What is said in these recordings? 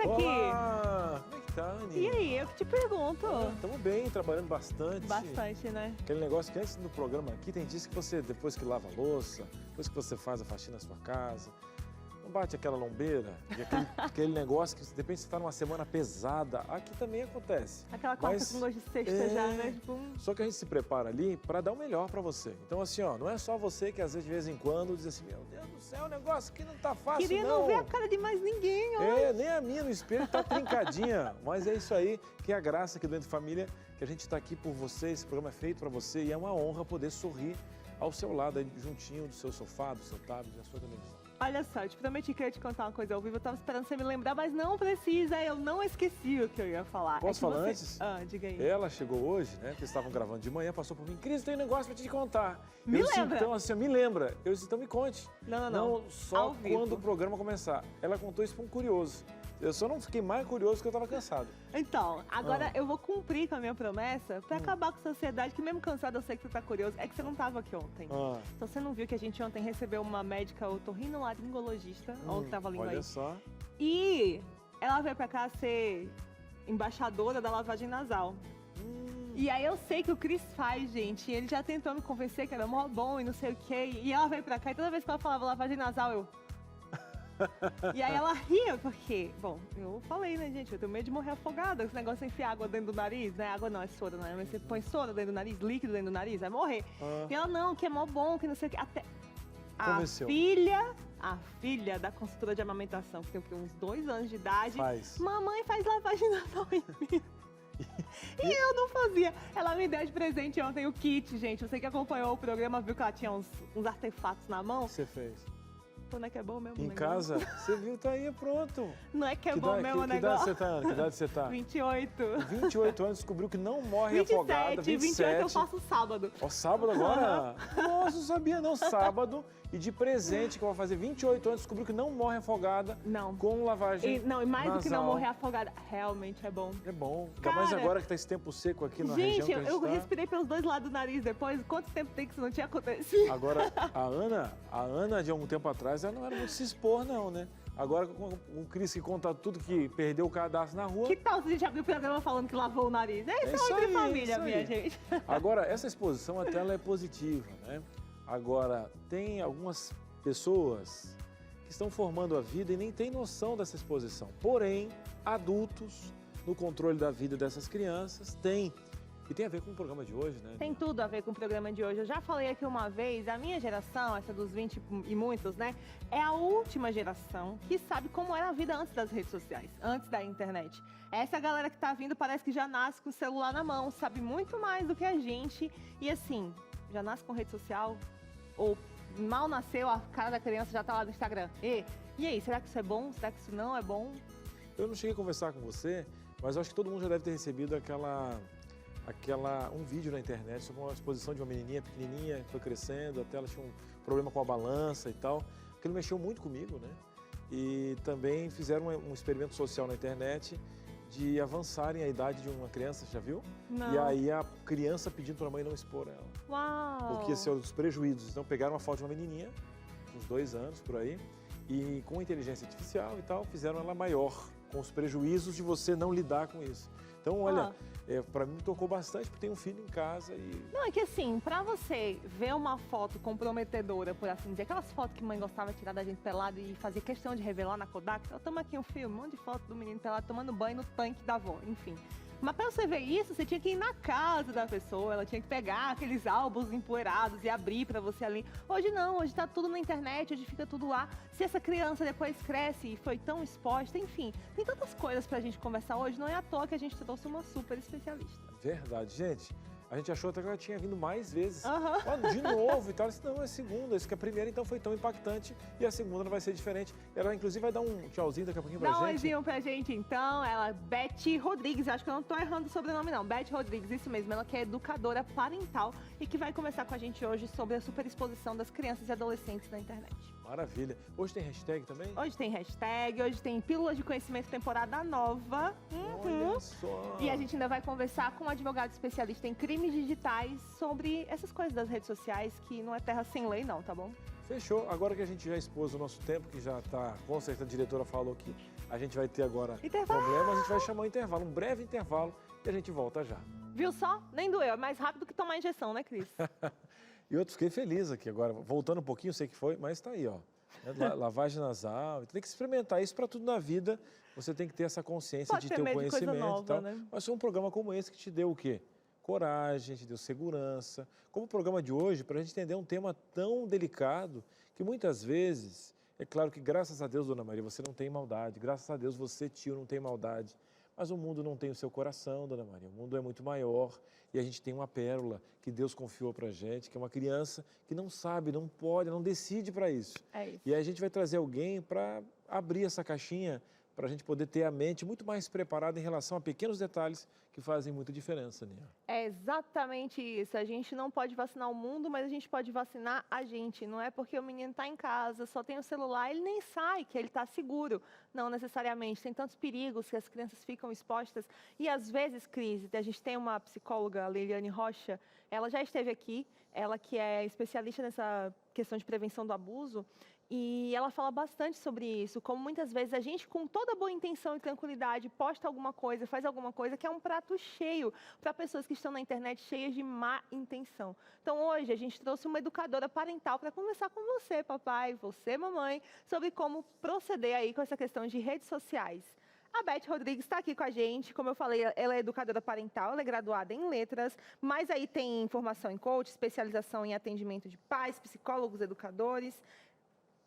Senta aqui. Olá! Como é que tá, Anny? E aí, eu que te pergunto. Estamos bem, trabalhando bastante. Bastante, né? Aquele negócio que antes do programa aqui, tem dias que você, depois que lava a louça, depois que você faz a faxina na sua casa, não bate aquela lombeira, e aquele negócio que de repente você está numa semana pesada. Aqui também acontece. Aquela quarta com gosto de sexta já, né? Tipo... Só que a gente se prepara ali para dar o melhor para você. Então assim, ó, não é só você que às vezes de vez em quando diz assim, meu Deus do céu, o negócio aqui não tá fácil, Queria não ver a cara de mais ninguém, ó. Nem a minha no espelho tá trincadinha. Mas é isso aí, que é a graça aqui do Entre Família, que a gente está aqui por você, esse programa é feito para você e é uma honra poder sorrir ao seu lado, aí, juntinho do seu sofá, do seu tablet, da sua televisão. Olha só, eu te prometi que eu ia te contar uma coisa ao vivo, eu tava esperando você me lembrar, mas não precisa, eu não esqueci o que eu ia falar. Posso falar antes? Diga aí. Ela chegou hoje, né, que estavam gravando de manhã, passou por mim, Cris, tem um negócio pra te contar. Me lembra? Então, assim, me lembra. Eu disse, então me conte. Não. Só ao vivo. quando o programa começar. Ela contou isso pra um curioso. Eu só não fiquei mais curioso porque eu tava cansado. Então, agora eu vou cumprir com a minha promessa pra acabar com a sociedade, que mesmo cansado eu sei que você tá curioso, é que você não tava aqui ontem. Então você não viu que a gente ontem recebeu uma médica otorrinolaringologista, olha o trava-língua aí. Olha só. E ela veio pra cá ser embaixadora da lavagem nasal. E aí eu sei que o Cris faz, gente, e ele já tentou me convencer que era mó bom e não sei o quê. E ela veio pra cá e toda vez que ela falava lavagem nasal, eu... E aí ela ria, porque, bom, eu falei, né, gente, eu tenho medo de morrer afogada, esse negócio de enfiar água dentro do nariz, né, água não, é soda, né, mas você põe soda dentro do nariz, líquido dentro do nariz, vai morrer. E ela, não, que é mó bom, que não sei o que, até... Convenceu. A filha da consultora de amamentação, que tem uns 2 anos de idade, Faz. mamãe faz lavagem nasal em mim. E eu não fazia. Ela me deu de presente ontem o kit, gente, você que acompanhou o programa viu que ela tinha uns artefatos na mão. O que você fez? Pô, não é que é bom mesmo? Em casa? Você viu, tá aí, pronto. Não é que é bom mesmo o que idade negócio? você tá, Ana? Que idade você tá? 28. 28 anos, descobriu que não morre 27, afogada. 28 eu faço sábado. Ó, sábado agora? Nossa, não sabia não. Sábado e de presente que eu vou fazer 28 anos, descobriu que não morre afogada. Não. Com lavagem E mais do que não nasal. morrer afogada, realmente é bom. É bom. Ainda Cara, mais agora que tá esse tempo seco aqui na região gente, que a gente eu tá. respirei pelos 2 lados do nariz depois. Quanto tempo tem que isso não tinha acontecido? Agora, a Ana, de algum tempo atrás, ela não era muito se expor, não, né? Agora, com o Cris que conta tudo que perdeu o cadastro na rua... Que tal se a gente abrir o programa falando que lavou o nariz? É isso aí, família, isso minha aí. gente. Agora, essa exposição até ela é positiva, né? Agora, tem algumas pessoas que estão formando a vida e nem têm noção dessa exposição. Porém, adultos, no controle da vida dessas crianças, têm. E tem a ver com o programa de hoje, né? Tem tudo a ver com o programa de hoje. Eu já falei aqui uma vez, a minha geração, essa dos 20 e muitos, né? É a última geração que sabe como era a vida antes das redes sociais, antes da internet. Essa galera que tá vindo parece que já nasce com o celular na mão, sabe muito mais do que a gente. E assim, já nasce com rede social, ou mal nasceu, a cara da criança já tá lá no Instagram. E aí, será que isso é bom? Será que isso não é bom? Eu não cheguei a conversar com você, mas eu acho que todo mundo já deve ter recebido um vídeo na internet sobre uma exposição de uma menininha pequenininha que foi crescendo, até ela tinha um problema com a balança e tal. Aquilo mexeu muito comigo, né? E também fizeram um experimento social na internet de avançarem a idade de uma criança, já viu? Não. E aí a criança pedindo para a mãe não expor ela. Uau! Porque esse é um dos prejuízos. Então pegaram uma foto de uma menininha, uns 2 anos por aí, e com inteligência artificial e tal, fizeram ela maior, com os prejuízos de você não lidar com isso. Então, olha, para mim me tocou bastante, porque tem um filho em casa e... Não, é que assim, pra você ver uma foto comprometedora, por assim dizer, aquelas fotos que mãe gostava de tirar da gente pelado e fazer questão de revelar na Kodak, eu tomo aqui um filme, um monte de foto do menino pelado tomando banho no tanque da avó, enfim. Mas pra você ver isso, você tinha que ir na casa da pessoa, ela tinha que pegar aqueles álbuns empoeirados e abrir pra você ali. Hoje não, hoje tá tudo na internet, hoje fica tudo lá. Se essa criança depois cresce e foi tão exposta, enfim, tem tantas coisas pra gente conversar hoje, não é à toa que a gente trouxe uma super especialista. Verdade, gente. A gente achou até que ela tinha vindo mais vezes. Aham. Ó, de novo e tal. Eu disse, não, é a segunda. Isso que a primeira, então, foi tão impactante. E a segunda não vai ser diferente. Ela, inclusive, vai dar um tchauzinho daqui a pouquinho pra Dá um gente. oizinho pra gente, então. Ela, Beth Rodrigues, acho que eu não tô errando o sobrenome, não. Beth Rodrigues, isso mesmo. Ela que é educadora parental e que vai conversar com a gente hoje sobre a superexposição das crianças e adolescentes na internet. Maravilha. Hoje tem hashtag também? Hoje tem hashtag, hoje tem Pílulas de Conhecimento temporada nova. Olha só. E a gente ainda vai conversar com um advogado especialista em crimes digitais sobre essas coisas das redes sociais, que não é terra sem lei não, tá bom? Fechou. Agora que a gente já expôs o nosso tempo, que já está, com certeza a diretora falou que a gente vai ter agora problema, a gente vai chamar um intervalo, um breve intervalo, e a gente volta já. Viu só? Nem doeu, é mais rápido que tomar injeção, né, Cris? E eu fiquei feliz aqui agora, voltando um pouquinho, sei que foi, mas está aí, ó. Lavagem nasal, tem que experimentar isso para tudo na vida, você tem que ter essa consciência de ter o conhecimento nova, e tal. né? Mas foi um programa como esse que te deu o quê? Coragem, te deu segurança. Como o programa de hoje, para a gente entender um tema tão delicado, que muitas vezes, é claro que graças a Deus, Dona Maria, você não tem maldade, graças a Deus você, tio, não tem maldade. Mas o mundo não tem o seu coração, Dona Maria. O mundo é muito maior e a gente tem uma pérola que Deus confiou para a gente, que é uma criança que não sabe, não pode, não decide para isso. É isso. E aí a gente vai trazer alguém para abrir essa caixinha, para a gente poder ter a mente muito mais preparada em relação a pequenos detalhes que fazem muita diferença, Nia. É exatamente isso. A gente não pode vacinar o mundo, mas a gente pode vacinar a gente. Não é porque o menino está em casa, só tem o celular, ele nem sai, que ele está seguro. Não necessariamente. Tem tantos perigos que as crianças ficam expostas. E às vezes, Cris, a gente tem uma psicóloga, Leiliane Rocha, ela já esteve aqui, ela que é especialista nessa questão de prevenção do abuso, e ela fala bastante sobre isso, como muitas vezes a gente, com toda boa intenção e tranquilidade, posta alguma coisa, faz alguma coisa que é um prato cheio para pessoas que estão na internet cheias de má intenção. Então, hoje, a gente trouxe uma educadora parental para conversar com você, papai, você, mamãe, sobre como proceder aí com essa questão de redes sociais. A Beth Rodrigues está aqui com a gente, como eu falei, ela é educadora parental, ela é graduada em letras, mas aí tem formação em coach, especialização em atendimento de pais, psicólogos, educadores.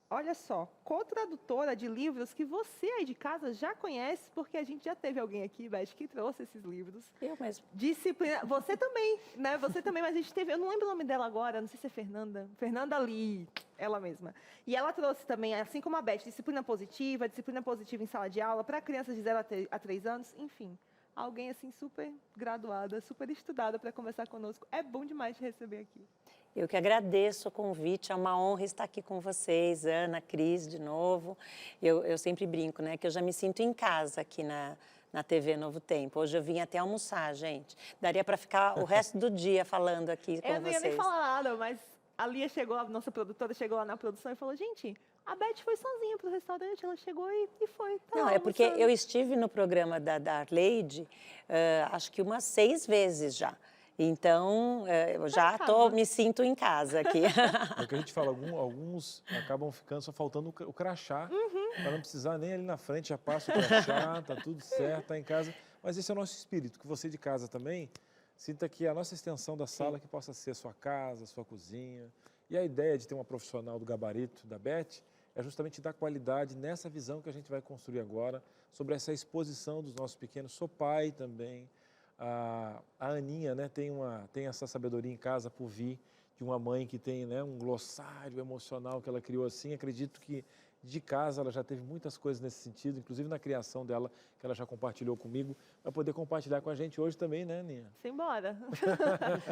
Olha só, co-tradutora de livros que você aí de casa já conhece, porque a gente já teve alguém aqui, Beth, que trouxe esses livros. Eu mesmo. Disciplina. Você também, né? Você também, mas a gente teve. Eu não lembro o nome dela agora, não sei se é Fernanda. Fernanda Lee, ela mesma. E ela trouxe também, assim como a Beth, disciplina positiva em sala de aula, para crianças de 0 a 3 anos, enfim. Alguém assim super graduada, super estudada para conversar conosco. É bom demais te receber aqui. Eu que agradeço o convite, é uma honra estar aqui com vocês, Ana, Cris, de novo. Eu sempre brinco, né, que eu já me sinto em casa aqui na TV Novo Tempo. Hoje eu vim até almoçar, gente. Daria para ficar o resto do dia falando aqui com vocês. Eu não ia nem falar nada, mas a Lia chegou, a nossa produtora chegou lá na produção e falou, gente, a Beth foi sozinha pro restaurante, ela chegou e foi. Tá não, lá, é porque almoçando. eu estive no programa da Arleide, acho que umas 6 vezes já. Então, eu já me sinto em casa aqui. É o que a gente fala, alguns acabam ficando só faltando o crachá, para não precisar nem ali na frente, já passa o crachá, tá tudo certo, tá em casa. Mas esse é o nosso espírito, que você de casa também sinta que a nossa extensão da sala que possa ser a sua casa, a sua cozinha. E a ideia de ter uma profissional do gabarito da Beth é justamente dar qualidade nessa visão que a gente vai construir agora, sobre essa exposição dos nossos pequenos. Sou pai também. A Aninha, né, tem essa sabedoria em casa por vir de uma mãe que tem, né, um glossário emocional que ela criou assim. Acredito que de casa ela já teve muitas coisas nesse sentido, inclusive na criação dela, que ela já compartilhou comigo, vai poder compartilhar com a gente hoje também, né, Aninha? Simbora.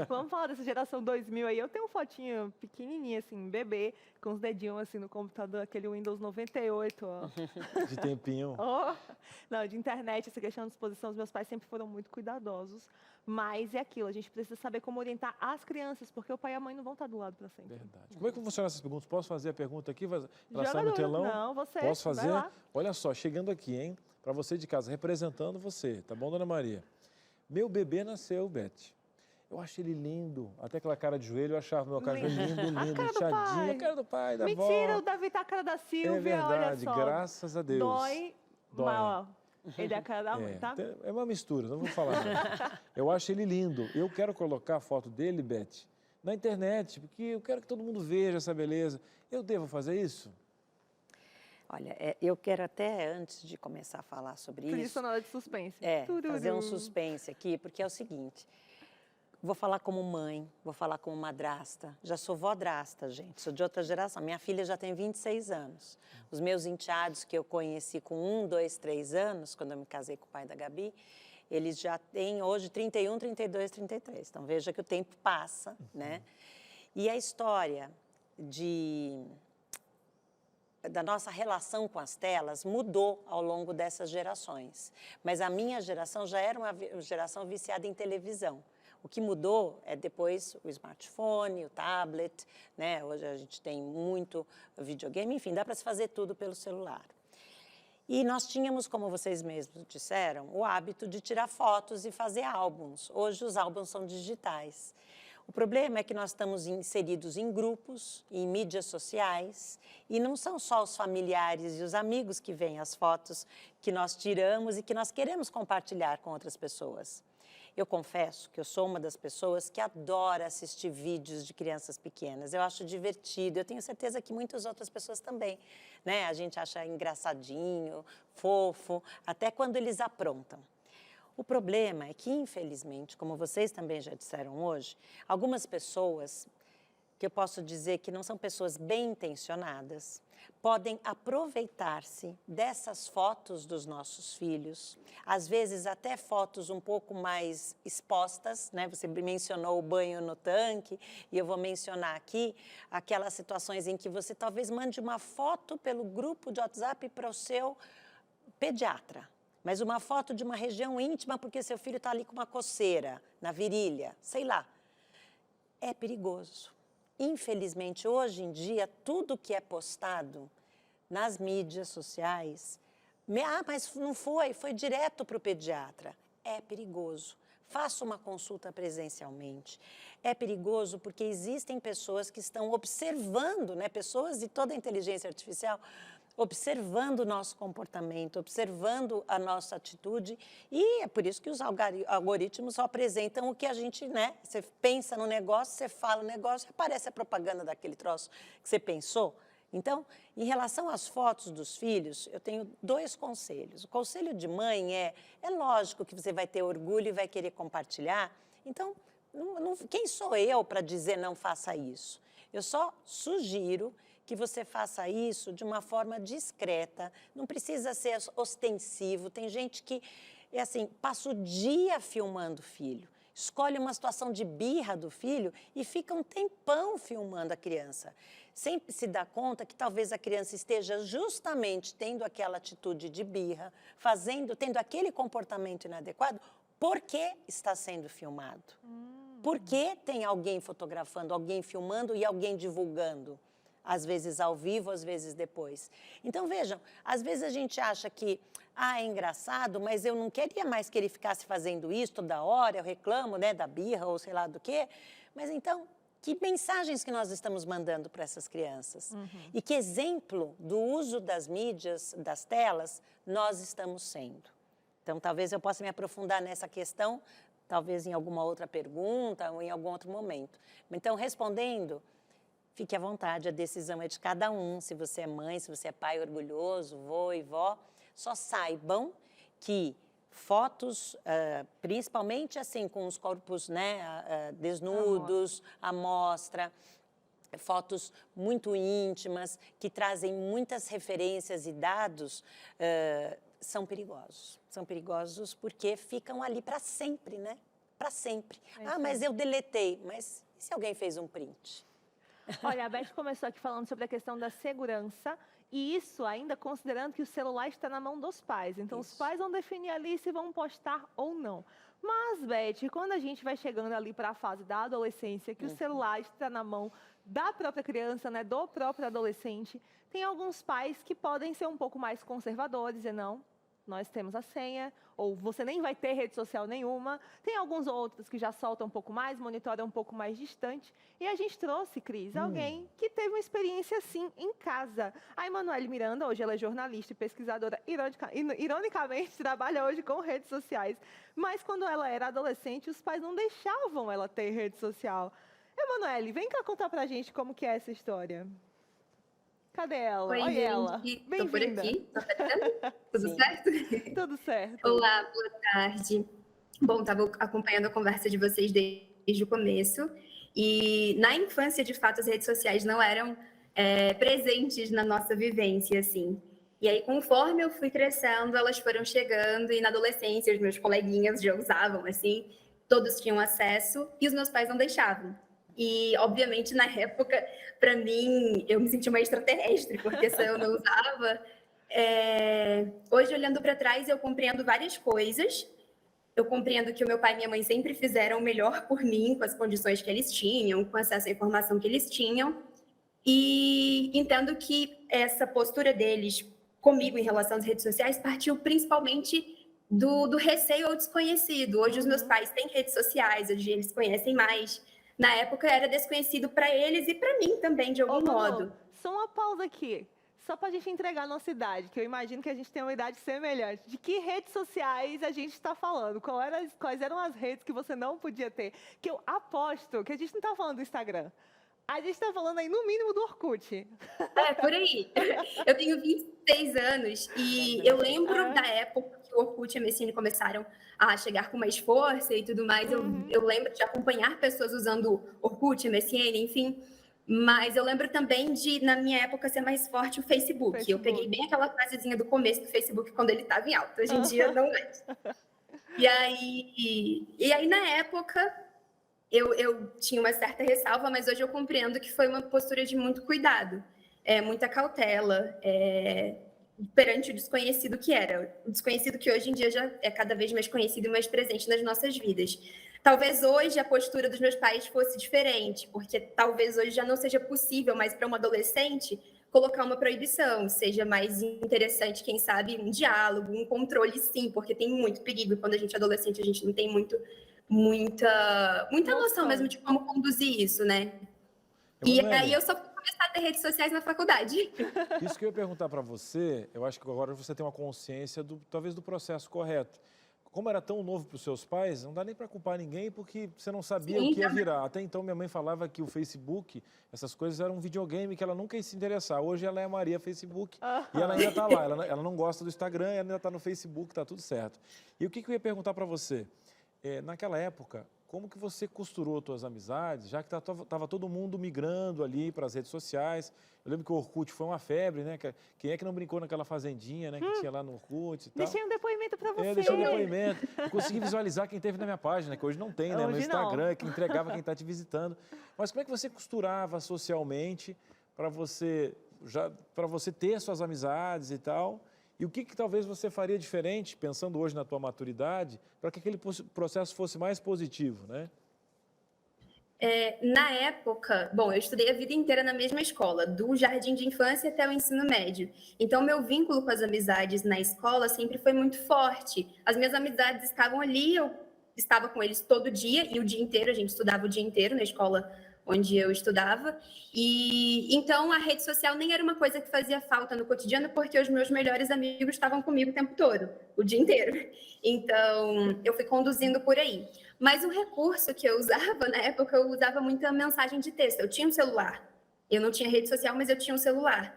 Vamos falar dessa geração 2000 aí. Eu tenho uma fotinho pequenininha, assim, bebê, com os dedinhos assim no computador, aquele Windows 98, ó. De tempinho. Oh, não, de internet, essa questão de exposição, os meus pais sempre foram muito cuidadosos, mas é aquilo, a gente precisa saber como orientar as crianças, porque o pai e a mãe não vão estar do lado para sempre. Verdade. Como é que funcionam essas perguntas? Posso fazer a pergunta aqui, passar Joga no telão? Não, você. Posso fazer? Vai lá. Olha só, chegando aqui, hein? Para você de casa, representando você, tá bom, Dona Maria? Meu bebê nasceu, Beth. Eu achei ele lindo. Até aquela cara de joelho, eu achava meu cara lindo, inchadinho. A cara do pai, da avó. Mentira, o Davi tá a cara da Silvia, É verdade, olha só. graças a Deus. Dói. Mas, ó, ele é a cara da mãe, tá? É uma mistura, não vou falar nada. Eu acho ele lindo. Eu quero colocar a foto dele, Beth, na internet, porque eu quero que todo mundo veja essa beleza. Eu devo fazer isso? Olha, eu quero até, antes de começar a falar sobre Por isso, na hora de suspense. Fazer um suspense aqui, porque é o seguinte, vou falar como mãe, vou falar como madrasta, já sou vodrasta, gente, sou de outra geração, minha filha já tem 26 anos. Os meus enteados que eu conheci com 1, 2, 3 anos, quando eu me casei com o pai da Gabi, eles já têm hoje 31, 32, 33, então veja que o tempo passa, né? E a história de da nossa relação com as telas mudou ao longo dessas gerações. Mas a minha geração já era uma geração viciada em televisão. O que mudou é depois o smartphone, o tablet, né? Hoje a gente tem muito videogame, enfim, dá para se fazer tudo pelo celular. E nós tínhamos, como vocês mesmos disseram, o hábito de tirar fotos e fazer álbuns. Hoje os álbuns são digitais. O problema é que nós estamos inseridos em grupos, em mídias sociais, e não são só os familiares e os amigos que veem as fotos que nós tiramos e que nós queremos compartilhar com outras pessoas. Eu confesso que eu sou uma das pessoas que adora assistir vídeos de crianças pequenas. Eu acho divertido, eu tenho certeza que muitas outras pessoas também, né? A gente acha engraçadinho, fofo, até quando eles aprontam. O problema é que, infelizmente, como vocês também já disseram hoje, algumas pessoas, que eu posso dizer que não são pessoas bem intencionadas, podem aproveitar-se dessas fotos dos nossos filhos, às vezes até fotos um pouco mais expostas, né? Você mencionou o banho no tanque, e eu vou mencionar aqui aquelas situações em que você talvez mande uma foto pelo grupo de WhatsApp para o seu pediatra, mas uma foto de uma região íntima porque seu filho está ali com uma coceira na virilha, sei lá. É perigoso. Infelizmente, hoje em dia, tudo que é postado nas mídias sociais, mas não foi direto para o pediatra. É perigoso. Faça uma consulta presencialmente. É perigoso porque existem pessoas que estão observando, né, pessoas de toda a inteligência artificial, observando o nosso comportamento, observando a nossa atitude, e é por isso que os algoritmos só apresentam o que a gente, né? Você pensa no negócio, você fala o negócio, aparece a propaganda daquele troço que você pensou. Então, em relação às fotos dos filhos, eu tenho 2 conselhos. O conselho de mãe é lógico que você vai ter orgulho e vai querer compartilhar, então, quem sou eu para dizer não faça isso? Eu só sugiro que você faça isso de uma forma discreta, não precisa ser ostensivo. Tem gente que, passa o dia filmando o filho, escolhe uma situação de birra do filho e fica um tempão filmando a criança, sem se dar conta que talvez a criança esteja justamente tendo aquela atitude de birra, tendo aquele comportamento inadequado, porque está sendo filmado. Porque tem alguém fotografando, alguém filmando e alguém divulgando. Às vezes ao vivo, às vezes depois. Então, vejam, às vezes a gente acha que, é engraçado, mas eu não queria mais que ele ficasse fazendo isso toda hora, eu reclamo, né, da birra ou sei lá do quê. Mas então, que mensagens que nós estamos mandando para essas crianças? E que exemplo do uso das mídias, das telas, nós estamos sendo? Então, talvez eu possa me aprofundar nessa questão, talvez em alguma outra pergunta ou em algum outro momento. Então, respondendo, fique à vontade, a decisão é de cada um. Se você é mãe, se você é pai orgulhoso, vô e vó, só saibam que fotos, principalmente assim, com os corpos, né, desnudos, à mostra, fotos muito íntimas, que trazem muitas referências e dados, são perigosos. São perigosos porque ficam ali para sempre, né? Para sempre. Mas eu deletei. Mas e se alguém fez um print? Olha, a Beth começou aqui falando sobre a questão da segurança, e isso ainda considerando que o celular está na mão dos pais. Então, os pais vão definir ali se vão postar ou não. Mas, Beth, quando a gente vai chegando ali para a fase da adolescência, que o celular está na mão da própria criança, né, do próprio adolescente, tem alguns pais que podem ser um pouco mais conservadores e não, nós temos a senha, ou você nem vai ter rede social nenhuma. Tem alguns outros que já soltam um pouco mais, monitoram um pouco mais distante. E a gente trouxe, Cris, alguém que teve uma experiência assim em casa. A Emanuele Miranda, hoje ela é jornalista e pesquisadora, ironicamente trabalha hoje com redes sociais. Mas quando ela era adolescente, os pais não deixavam ela ter rede social. Emanuele, vem cá contar pra gente como que é essa história. Cadê ela? Oi, Olha gente. ela. Tô por aqui. Tá aparecendo? Tudo Sim. certo? Tudo certo. Olá, boa tarde. Bom, estava acompanhando a conversa de vocês desde o começo. E na infância, de fato, as redes sociais não eram presentes na nossa vivência, assim. E aí, conforme eu fui crescendo, elas foram chegando. E na adolescência, os meus coleguinhas já usavam, assim. Todos tinham acesso e os meus pais não deixavam. E, obviamente, na época, para mim, eu me senti uma extraterrestre, porque se eu não usava. Hoje, olhando para trás, eu compreendo várias coisas. Eu compreendo que o meu pai e minha mãe sempre fizeram o melhor por mim, com as condições que eles tinham, com acesso à informação que eles tinham. E entendo que essa postura deles comigo em relação às redes sociais partiu principalmente do receio ao desconhecido. Hoje os meus pais têm redes sociais, hoje eles conhecem mais. Na época era desconhecido para eles e para mim também, de algum modo. Só uma pausa aqui. Só para a gente entregar a nossa idade, que eu imagino que a gente tem uma idade semelhante. De que redes sociais a gente está falando? Quais eram as redes que você não podia ter? Que eu aposto que a gente não está falando do Instagram. A gente está falando aí, no mínimo, do Orkut. Por aí. Eu tenho 26 anos e eu lembro da época que o Orkut e a MSN começaram a chegar com mais força e tudo mais. Eu lembro de acompanhar pessoas usando Orkut, MSN, enfim. Mas eu lembro também de, na minha época, ser mais forte o Facebook. Eu peguei bem aquela fasezinha do começo do Facebook, quando ele estava em alta. Hoje em dia, não é. E aí, na época, eu tinha uma certa ressalva, mas hoje eu compreendo que foi uma postura de muito cuidado, muita cautela, perante o desconhecido que era. O desconhecido que hoje em dia já é cada vez mais conhecido e mais presente nas nossas vidas. Talvez hoje a postura dos meus pais fosse diferente, porque talvez hoje já não seja possível mais para uma adolescente colocar uma proibição, seja mais interessante, quem sabe, um diálogo, um controle, sim, porque tem muito perigo. E quando a gente é adolescente, a gente não tem muita noção mesmo de como conduzir isso, né? E aí eu só fui começar a ter redes sociais na faculdade. Isso que eu ia perguntar para você, eu acho que agora você tem uma consciência talvez do processo correto. Como era tão novo para os seus pais, não dá nem para culpar ninguém, porque você não sabia o que ia virar. Até então, minha mãe falava que o Facebook, essas coisas eram um videogame que ela nunca ia se interessar. Hoje ela é a Maria Facebook e ela ainda está lá. Ela não gosta do Instagram, ela ainda está no Facebook, está tudo certo. E o que eu ia perguntar para você? Naquela época, como que você costurou as suas amizades, já que estava todo mundo migrando ali para as redes sociais? Eu lembro que o Orkut foi uma febre, né? Quem é que não brincou naquela fazendinha, né? Que tinha lá no Orkut e tal. Deixei um depoimento para você. Deixei um depoimento. Eu consegui visualizar quem teve na minha página, que hoje não tem, né? No Instagram, que entregava quem está te visitando. Mas como é que você costurava socialmente para você ter suas amizades e tal? E o que talvez você faria diferente, pensando hoje na tua maturidade, para que aquele processo fosse mais positivo, né? Na época, bom, eu estudei a vida inteira na mesma escola, do jardim de infância até o ensino médio. Então, meu vínculo com as amizades na escola sempre foi muito forte. As minhas amizades estavam ali, eu estava com eles todo dia e o dia inteiro, a gente estudava o dia inteiro na escola onde eu estudava. E então a rede social nem era uma coisa que fazia falta no cotidiano, porque os meus melhores amigos estavam comigo o tempo todo, o dia inteiro. Então, eu fui conduzindo por aí. Mas o recurso que eu usava, na época, eu usava muita mensagem de texto. Eu tinha um celular. Eu não tinha rede social, mas eu tinha um celular.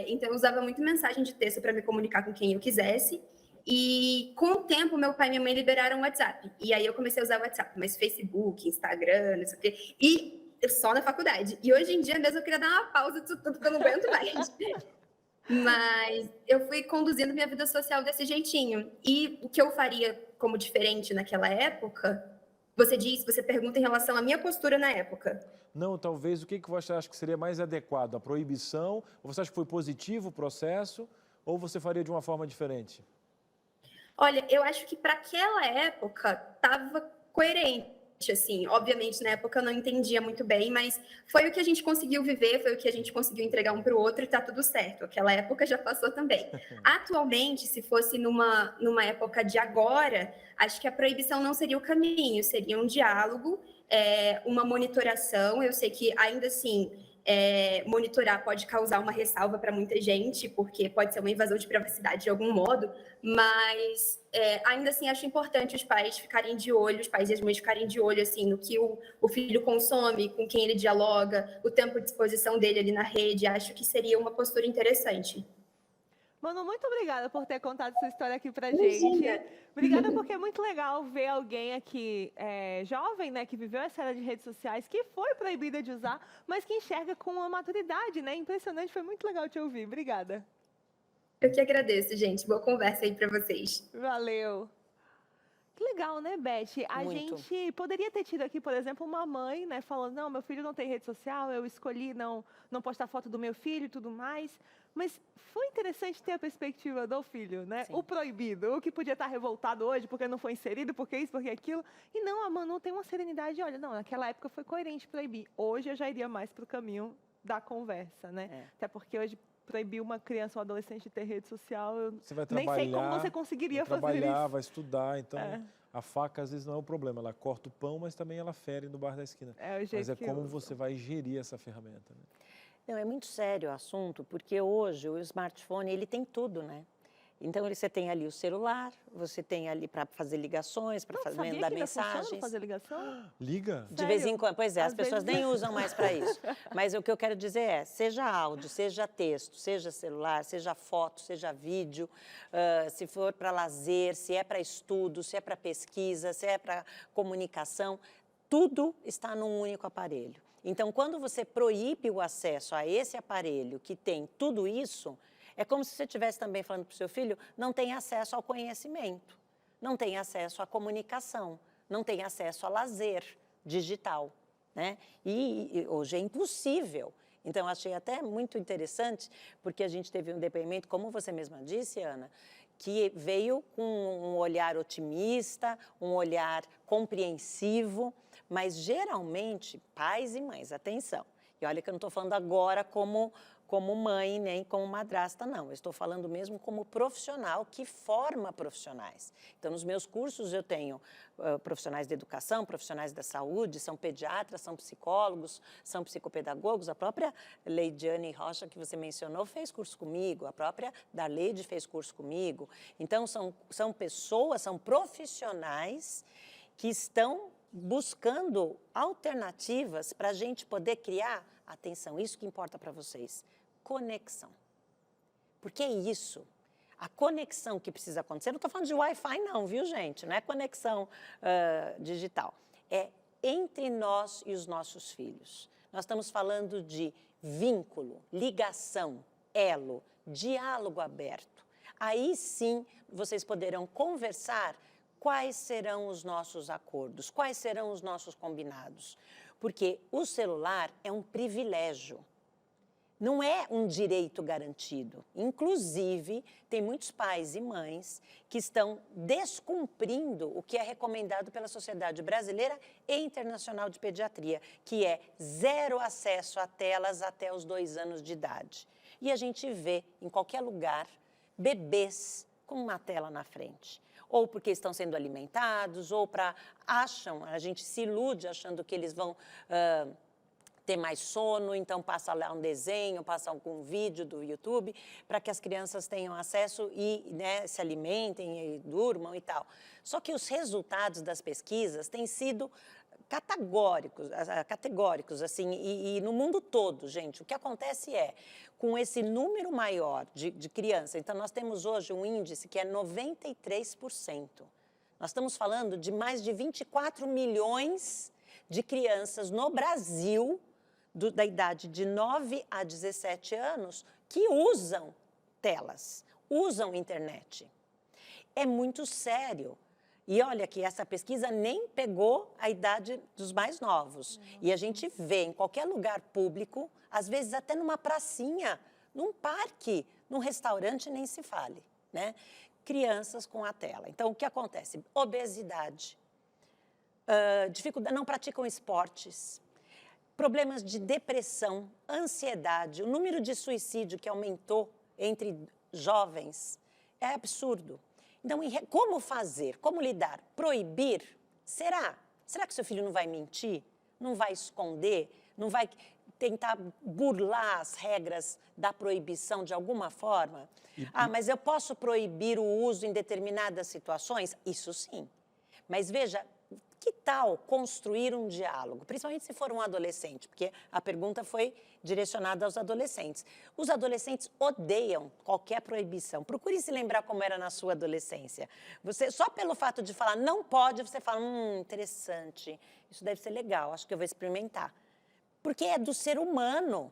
Então, eu usava muito mensagem de texto para me comunicar com quem eu quisesse. E, com o tempo, meu pai e minha mãe liberaram o WhatsApp. E aí, eu comecei a usar o WhatsApp. Mas Facebook, Instagram, não sei o quê. E só na faculdade. E hoje em dia mesmo, eu queria dar uma pausa disso tudo, porque eu não aguento mais. Mas eu fui conduzindo minha vida social desse jeitinho. E o que eu faria como diferente naquela época, você pergunta em relação à minha postura na época. Não, talvez, o que você acha que seria mais adequado? A proibição? Ou você acha que foi positivo o processo? Ou você faria de uma forma diferente? Olha, eu acho que para aquela época estava coerente. Assim, obviamente na época eu não entendia muito bem, mas foi o que a gente conseguiu viver, foi o que a gente conseguiu entregar um para o outro e tá tudo certo. Aquela época já passou também. Atualmente, se fosse numa época de agora, acho que a proibição não seria o caminho, seria um diálogo, uma monitoração. Eu sei que ainda assim monitorar pode causar uma ressalva para muita gente, porque pode ser uma invasão de privacidade de algum modo, mas ainda assim acho importante os pais ficarem de olho, os pais e as mães ficarem de olho assim, no que o filho consome, com quem ele dialoga, o tempo de exposição dele ali na rede. Acho que seria uma postura interessante. Manu, muito obrigada por ter contado sua história aqui pra gente. Obrigada porque é muito legal ver alguém aqui jovem, né, que viveu essa era de redes sociais, que foi proibida de usar, mas que enxerga com uma maturidade, né? Impressionante, foi muito legal te ouvir. Obrigada. Eu que agradeço, gente. Boa conversa aí pra vocês. Valeu. Que legal, né, Beth? A Muito. gente poderia ter tido aqui, por exemplo, uma mãe, né, falando, não, meu filho não tem rede social, eu escolhi não postar foto do meu filho e tudo mais. Mas foi interessante ter a perspectiva do filho, né? Sim. O proibido, o que podia estar revoltado hoje porque não foi inserido, porque isso, porque aquilo. E não, a Manu tem uma serenidade, olha, não, naquela época foi coerente proibir. Hoje eu já iria mais pro caminho da conversa, né? É. Até porque hoje proibir uma criança ou adolescente de ter rede social, eu Você vai nem trabalhar, sei como você conseguiria vai fazer trabalhar, isso. vai estudar, então É. a faca às vezes não é o problema, ela corta o pão, mas também ela fere no bar da esquina. É o jeito Mas é que como usa. você vai gerir essa ferramenta, né? Não, é muito sério o assunto, porque hoje o smartphone, ele tem tudo, né? Então, você tem ali o celular, você tem ali para fazer ligações, para Não, sabia mandar que ainda funciona mensagens. fazer ligação? Liga? De vez em Sério? quando, pois é, as Às pessoas vezes- nem usam mais para isso. Mas o que eu quero dizer é, seja áudio, seja texto, seja celular, seja foto, seja vídeo, se for para lazer, se é para estudo, se é para pesquisa, se é para comunicação, tudo está num único aparelho. Então, quando você proíbe o acesso a esse aparelho que tem tudo isso, é como se você estivesse também falando para o seu filho, não tem acesso ao conhecimento, não tem acesso à comunicação, não tem acesso a lazer digital, né? E hoje é impossível. Então, achei até muito interessante, porque a gente teve um depoimento, como você mesma disse, Ana, que veio com um olhar otimista, um olhar compreensivo, mas geralmente, pais e mães, atenção, e olha que eu não estou falando agora como mãe, nem como madrasta, não. Eu estou falando mesmo como profissional que forma profissionais. Então, nos meus cursos eu tenho profissionais da educação, profissionais da saúde, são pediatras, são psicólogos, são psicopedagogos. A própria Leidiane Rocha, que você mencionou, fez curso comigo. A própria Darleide fez curso comigo. Então, são pessoas, são profissionais que estão buscando alternativas para a gente poder criar, atenção, isso que importa para vocês, conexão. Porque é isso, a conexão que precisa acontecer, não estou falando de Wi-Fi não, viu gente, não é conexão digital, é entre nós e os nossos filhos. Nós estamos falando de vínculo, ligação, elo, diálogo aberto. Aí sim vocês poderão conversar quais serão os nossos acordos, quais serão os nossos combinados. Porque o celular é um privilégio, não é um direito garantido. Inclusive, tem muitos pais e mães que estão descumprindo o que é recomendado pela Sociedade Brasileira e Internacional de Pediatria, que é 0 acesso a telas até os 2 anos de idade. E a gente vê, em qualquer lugar, bebês com uma tela na frente. Ou porque estão sendo alimentados, ou a gente se ilude achando que eles vão ter mais sono, então passa lá um desenho, passa algum vídeo do YouTube, para que as crianças tenham acesso e, né, se alimentem e durmam e tal. Só que os resultados das pesquisas têm sido categóricos assim, e no mundo todo, gente, o que acontece é, com esse número maior de crianças, então nós temos hoje um índice que é 93%. Nós estamos falando de mais de 24 milhões de crianças no Brasil, da idade de 9 a 17 anos, que usam telas, usam internet. É muito sério. E olha que essa pesquisa nem pegou a idade dos mais novos. E a gente vê em qualquer lugar público, às vezes até numa pracinha, num parque, num restaurante, nem se fale, né? Crianças com a tela. Então, o que acontece? Obesidade, dificuldade, não praticam esportes, problemas de depressão, ansiedade, o número de suicídio que aumentou entre jovens é absurdo. Então, como fazer? Como lidar? Proibir? Será? Será que seu filho não vai mentir? Não vai esconder? Não vai tentar burlar as regras da proibição de alguma forma? Mas eu posso proibir o uso em determinadas situações? Isso sim. Mas veja, que tal construir um diálogo? Principalmente se for um adolescente, porque a pergunta foi direcionada aos adolescentes. Os adolescentes odeiam qualquer proibição. Procure se lembrar como era na sua adolescência. Você, só pelo fato de falar não pode, você fala, interessante, isso deve ser legal, acho que eu vou experimentar. Porque é do ser humano.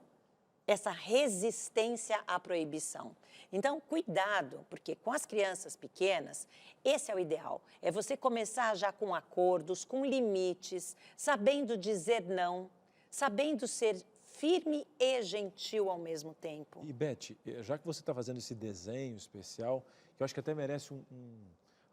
essa resistência à proibição. Então, cuidado, porque com as crianças pequenas, esse é o ideal. É você começar já com acordos, com limites, sabendo dizer não, sabendo ser firme e gentil ao mesmo tempo. E, Beth, já que você está fazendo esse desenho especial, que eu acho que até merece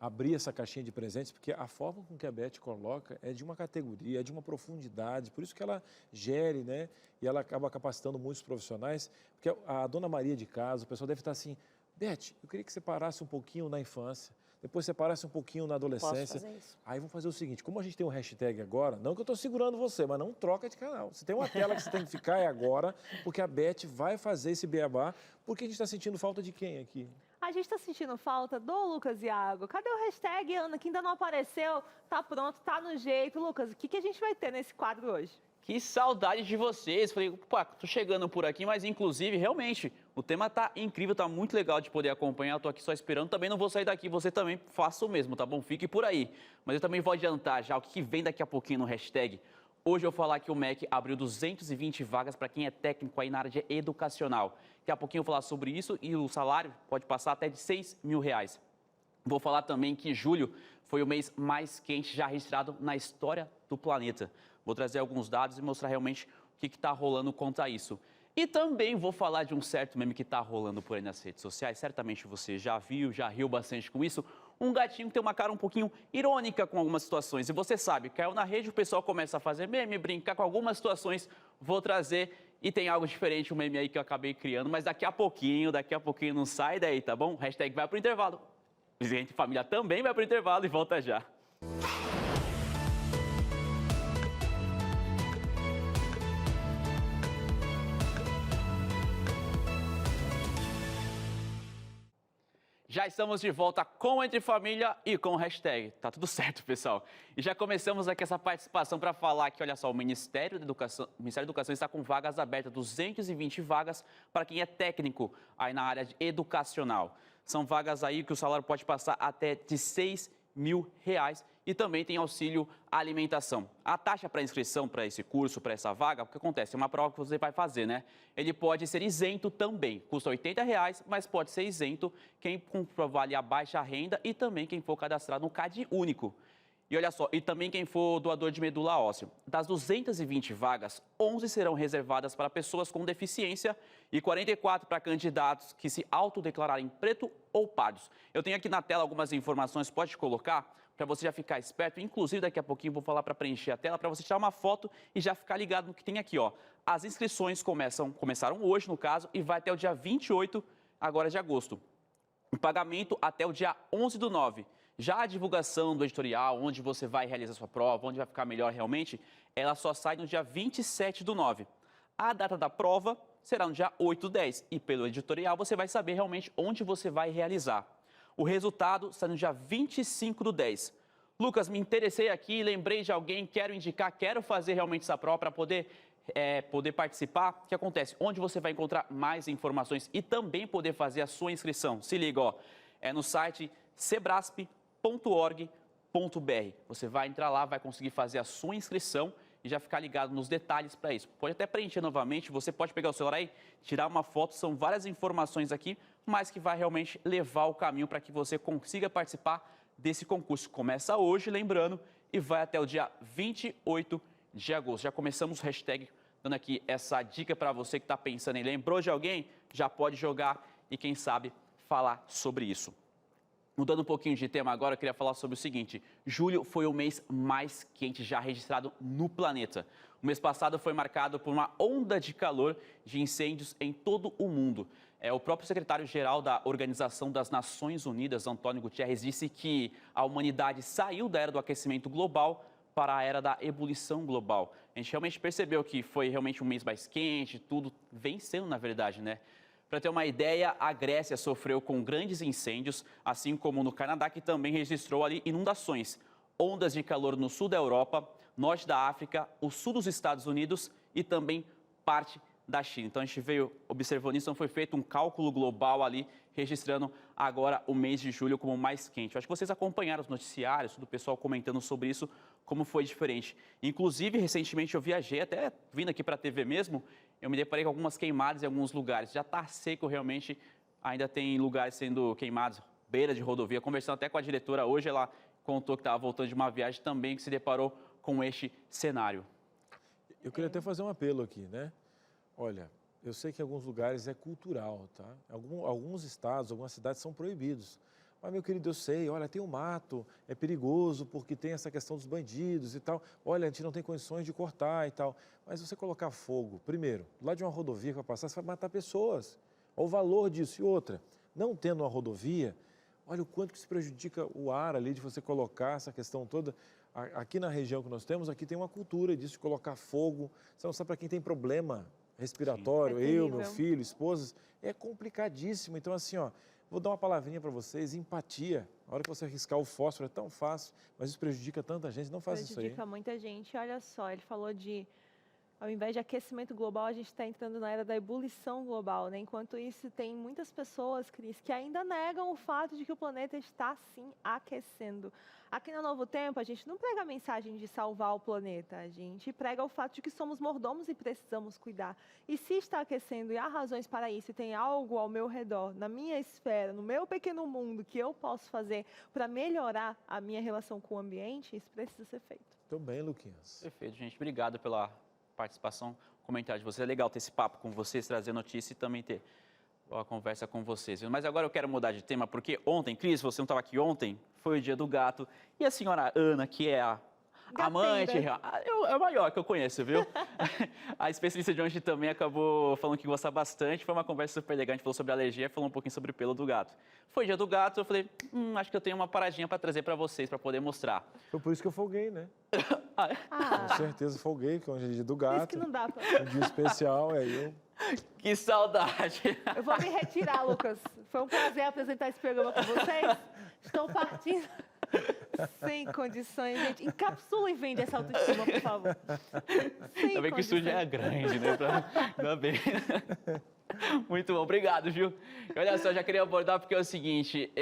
abrir essa caixinha de presentes, porque a forma com que a Beth coloca é de uma categoria, é de uma profundidade, por isso que ela gere, né? E ela acaba capacitando muitos profissionais, porque a dona Maria de casa, o pessoal deve estar assim, Beth, eu queria que você parasse um pouquinho na infância, depois você parasse um pouquinho na adolescência. Posso fazer isso? Aí vamos fazer o seguinte, como a gente tem um hashtag agora, não que eu estou segurando você, mas não troca de canal. Se tem uma tela que você tem que ficar, é agora, porque a Beth vai fazer esse beabá, porque a gente está sentindo falta de quem aqui? A gente tá sentindo falta do Lucas Iago. Cadê o hashtag, Ana, que ainda não apareceu? Tá pronto, tá no jeito. Lucas, o que a gente vai ter nesse quadro hoje? Que saudade de vocês. Falei, pá, tô chegando por aqui, mas inclusive, realmente, o tema tá incrível, tá muito legal de poder acompanhar. Eu tô aqui só esperando, também não vou sair daqui, você também faça o mesmo, tá bom? Fique por aí. Mas eu também vou adiantar já o que vem daqui a pouquinho no hashtag. Hoje eu vou falar que o MEC abriu 220 vagas para quem é técnico aí na área de educacional. Daqui a pouquinho eu vou falar sobre isso e o salário pode passar até de R$6.000. Vou falar também que julho foi o mês mais quente já registrado na história do planeta. Vou trazer alguns dados e mostrar realmente o que está rolando quanto a isso. E também vou falar de um certo meme que está rolando por aí nas redes sociais. Certamente você já viu, já riu bastante com isso. Um gatinho que tem uma cara um pouquinho irônica com algumas situações. E você sabe, caiu na rede, o pessoal começa a fazer meme, brincar com algumas situações. Vou trazer e tem algo diferente, um meme aí que eu acabei criando. Mas daqui a pouquinho não sai daí, tá bom? Hashtag vai pro intervalo. Gente, família também vai pro intervalo e volta já. Já estamos de volta com Entre Família e com o hashtag. Tá tudo certo, pessoal. E já começamos aqui essa participação para falar que, olha só, o Ministério da Educação está com vagas abertas, 220 vagas para quem é técnico aí na área educacional. São vagas aí que o salário pode passar até de R$6.000 e também tem auxílio alimentação. A taxa para inscrição para esse curso, para essa vaga, o que acontece? É uma prova que você vai fazer, né? Ele pode ser isento também, custa R$80, mas pode ser isento quem comprovar ali a baixa renda e também quem for cadastrado no CAD único. E olha só, e também quem for doador de medula óssea. Das 220 vagas, 11 serão reservadas para pessoas com deficiência e 44 para candidatos que se autodeclararem preto ou pardos. Eu tenho aqui na tela algumas informações, pode colocar, para você já ficar esperto. Inclusive, daqui a pouquinho vou falar para preencher a tela, para você tirar uma foto e já ficar ligado no que tem aqui, ó. As inscrições começaram hoje, no caso, e vai até o dia 28 agora de agosto. O pagamento até o dia 11/9. Já a divulgação do editorial, onde você vai realizar sua prova, onde vai ficar melhor realmente, ela só sai no dia 27/9. A data da prova será no dia 8/10 e pelo editorial você vai saber realmente onde você vai realizar. O resultado sai no dia 25/10. Lucas, me interessei aqui, lembrei de alguém, quero indicar, quero fazer realmente essa prova para poder participar. O que acontece? Onde você vai encontrar mais informações e também poder fazer a sua inscrição. Se liga, ó, é no site sebrasp.org.br. Você vai entrar lá, vai conseguir fazer a sua inscrição e já ficar ligado nos detalhes para isso. Pode até preencher novamente, você pode pegar o celular aí, tirar uma foto, são várias informações aqui, mas que vai realmente levar o caminho para que você consiga participar desse concurso. Começa hoje, lembrando, e vai até o dia 28 de agosto. Já começamos o hashtag, dando aqui essa dica para você que está pensando em lembrou de alguém, já pode jogar e quem sabe falar sobre isso. Mudando um pouquinho de tema agora, eu queria falar sobre o seguinte. Julho foi o mês mais quente já registrado no planeta. O mês passado foi marcado por uma onda de calor de incêndios em todo o mundo. O próprio secretário-geral da Organização das Nações Unidas, Antônio Guterres, disse que a humanidade saiu da era do aquecimento global para a era da ebulição global. A gente realmente percebeu que foi realmente um mês mais quente, tudo vencendo, na verdade, né? Para ter uma ideia, a Grécia sofreu com grandes incêndios, assim como no Canadá, que também registrou ali inundações. Ondas de calor no sul da Europa, norte da África, o sul dos Estados Unidos e também parte da China. Então a gente veio observando isso, então foi feito um cálculo global ali, registrando agora o mês de julho como o mais quente. Eu acho que vocês acompanharam os noticiários, todo o pessoal comentando sobre isso, como foi diferente. Inclusive, recentemente eu viajei, até vindo aqui para a TV mesmo, eu me deparei com algumas queimadas em alguns lugares. Já está seco realmente, ainda tem lugares sendo queimados, beira de rodovia. Conversando até com a diretora hoje, ela contou que estava voltando de uma viagem também que se deparou com este cenário. Eu queria até fazer um apelo aqui, né? Olha, eu sei que em alguns lugares é cultural, tá? Alguns estados, algumas cidades são proibidos. Mas, meu querido, eu sei, olha, tem um mato, é perigoso porque tem essa questão dos bandidos e tal. Olha, a gente não tem condições de cortar e tal. Mas você colocar fogo, primeiro, lá de uma rodovia que vai passar, você vai matar pessoas. Olha o valor disso. E outra, não tendo uma rodovia, olha o quanto que se prejudica o ar ali de você colocar essa questão toda. Aqui na região que nós temos, aqui tem uma cultura disso, de colocar fogo. Você não sabe para quem tem problema respiratório, eu, meu filho, esposas, é complicadíssimo. Então, assim, ó, vou dar uma palavrinha para vocês, empatia. A hora que você arriscar o fósforo é tão fácil, mas isso prejudica tanta gente, não faz isso aí. Prejudica muita gente. Olha só, ele falou ao invés de aquecimento global, a gente está entrando na era da ebulição global, né? Enquanto isso, tem muitas pessoas, Cris, que ainda negam o fato de que o planeta está, sim, aquecendo. Aqui no Novo Tempo, a gente não prega a mensagem de salvar o planeta, a gente prega o fato de que somos mordomos e precisamos cuidar. E se está aquecendo e há razões para isso, e tem algo ao meu redor, na minha esfera, no meu pequeno mundo, que eu posso fazer para melhorar a minha relação com o ambiente, isso precisa ser feito. Muito bem, Luquinhas. Perfeito, gente. Obrigado pela participação, comentário de vocês. É legal ter esse papo com vocês, trazer notícia e também ter a conversa com vocês. Mas agora eu quero mudar de tema, porque ontem, Cris, você não estava aqui ontem, foi o dia do gato, e a senhora Ana, que é a amante, é a maior que eu conheço, viu? A especialista de hoje também acabou falando que gosta bastante, foi uma conversa super legal, a gente falou sobre alergia, falou um pouquinho sobre o pelo do gato. Foi dia do gato, eu falei, acho que eu tenho uma paradinha para trazer para vocês, para poder mostrar. Foi por isso que eu folguei, né? Com certeza folguei, que é um dia do gato. Isso que não dá pra... Um dia especial, aí eu... Que saudade! Eu vou me retirar, Lucas. Foi um prazer apresentar esse programa com vocês. Estou partindo sem condições, gente. Encapsula e vende essa autoestima, por favor. Ainda bem que o estúdio é grande, né? Ainda bem. Muito bom, obrigado, viu? E olha só, já queria abordar porque é o seguinte,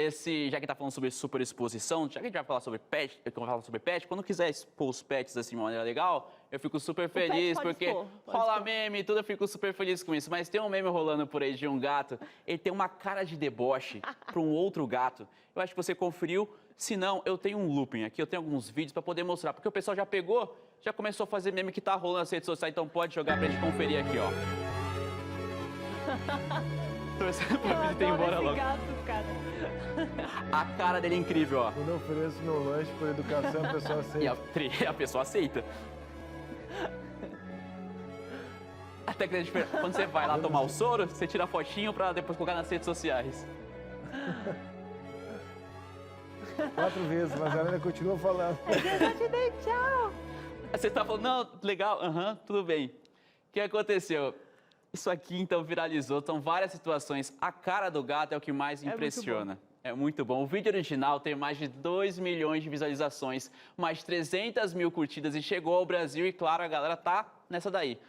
já que tá falando sobre superexposição, já que a gente vai falar sobre pet, quando quiser expor os pets assim de uma maneira legal, eu fico super feliz, porque rola meme e tudo, eu fico super feliz com isso. Mas tem um meme rolando por aí de um gato, ele tem uma cara de deboche para um outro gato. Eu acho que você conferiu, se não, eu tenho um looping aqui, eu tenho alguns vídeos para poder mostrar, porque o pessoal já pegou, já começou a fazer meme que tá rolando nas redes sociais, então pode jogar pra gente conferir aqui, ó. Torcendo pra vida ir embora logo. Gato, cara. A cara dele é incrível, ó. Quando eu ofereço meu lanche por educação, a pessoa aceita. E a pessoa aceita. Até que quando você vai lá tomar o soro, você tira a fotinho pra depois colocar nas redes sociais. 4 vezes, mas a Ana continua falando. Eu já te dei tchau. Você tá falando, não, legal, tudo bem. O que aconteceu? Isso aqui, então, viralizou. São várias situações. A cara do gato é o que mais impressiona. É muito bom. O vídeo original tem mais de 2 milhões de visualizações, mais de 300 mil curtidas e chegou ao Brasil e, claro, a galera tá nessa daí.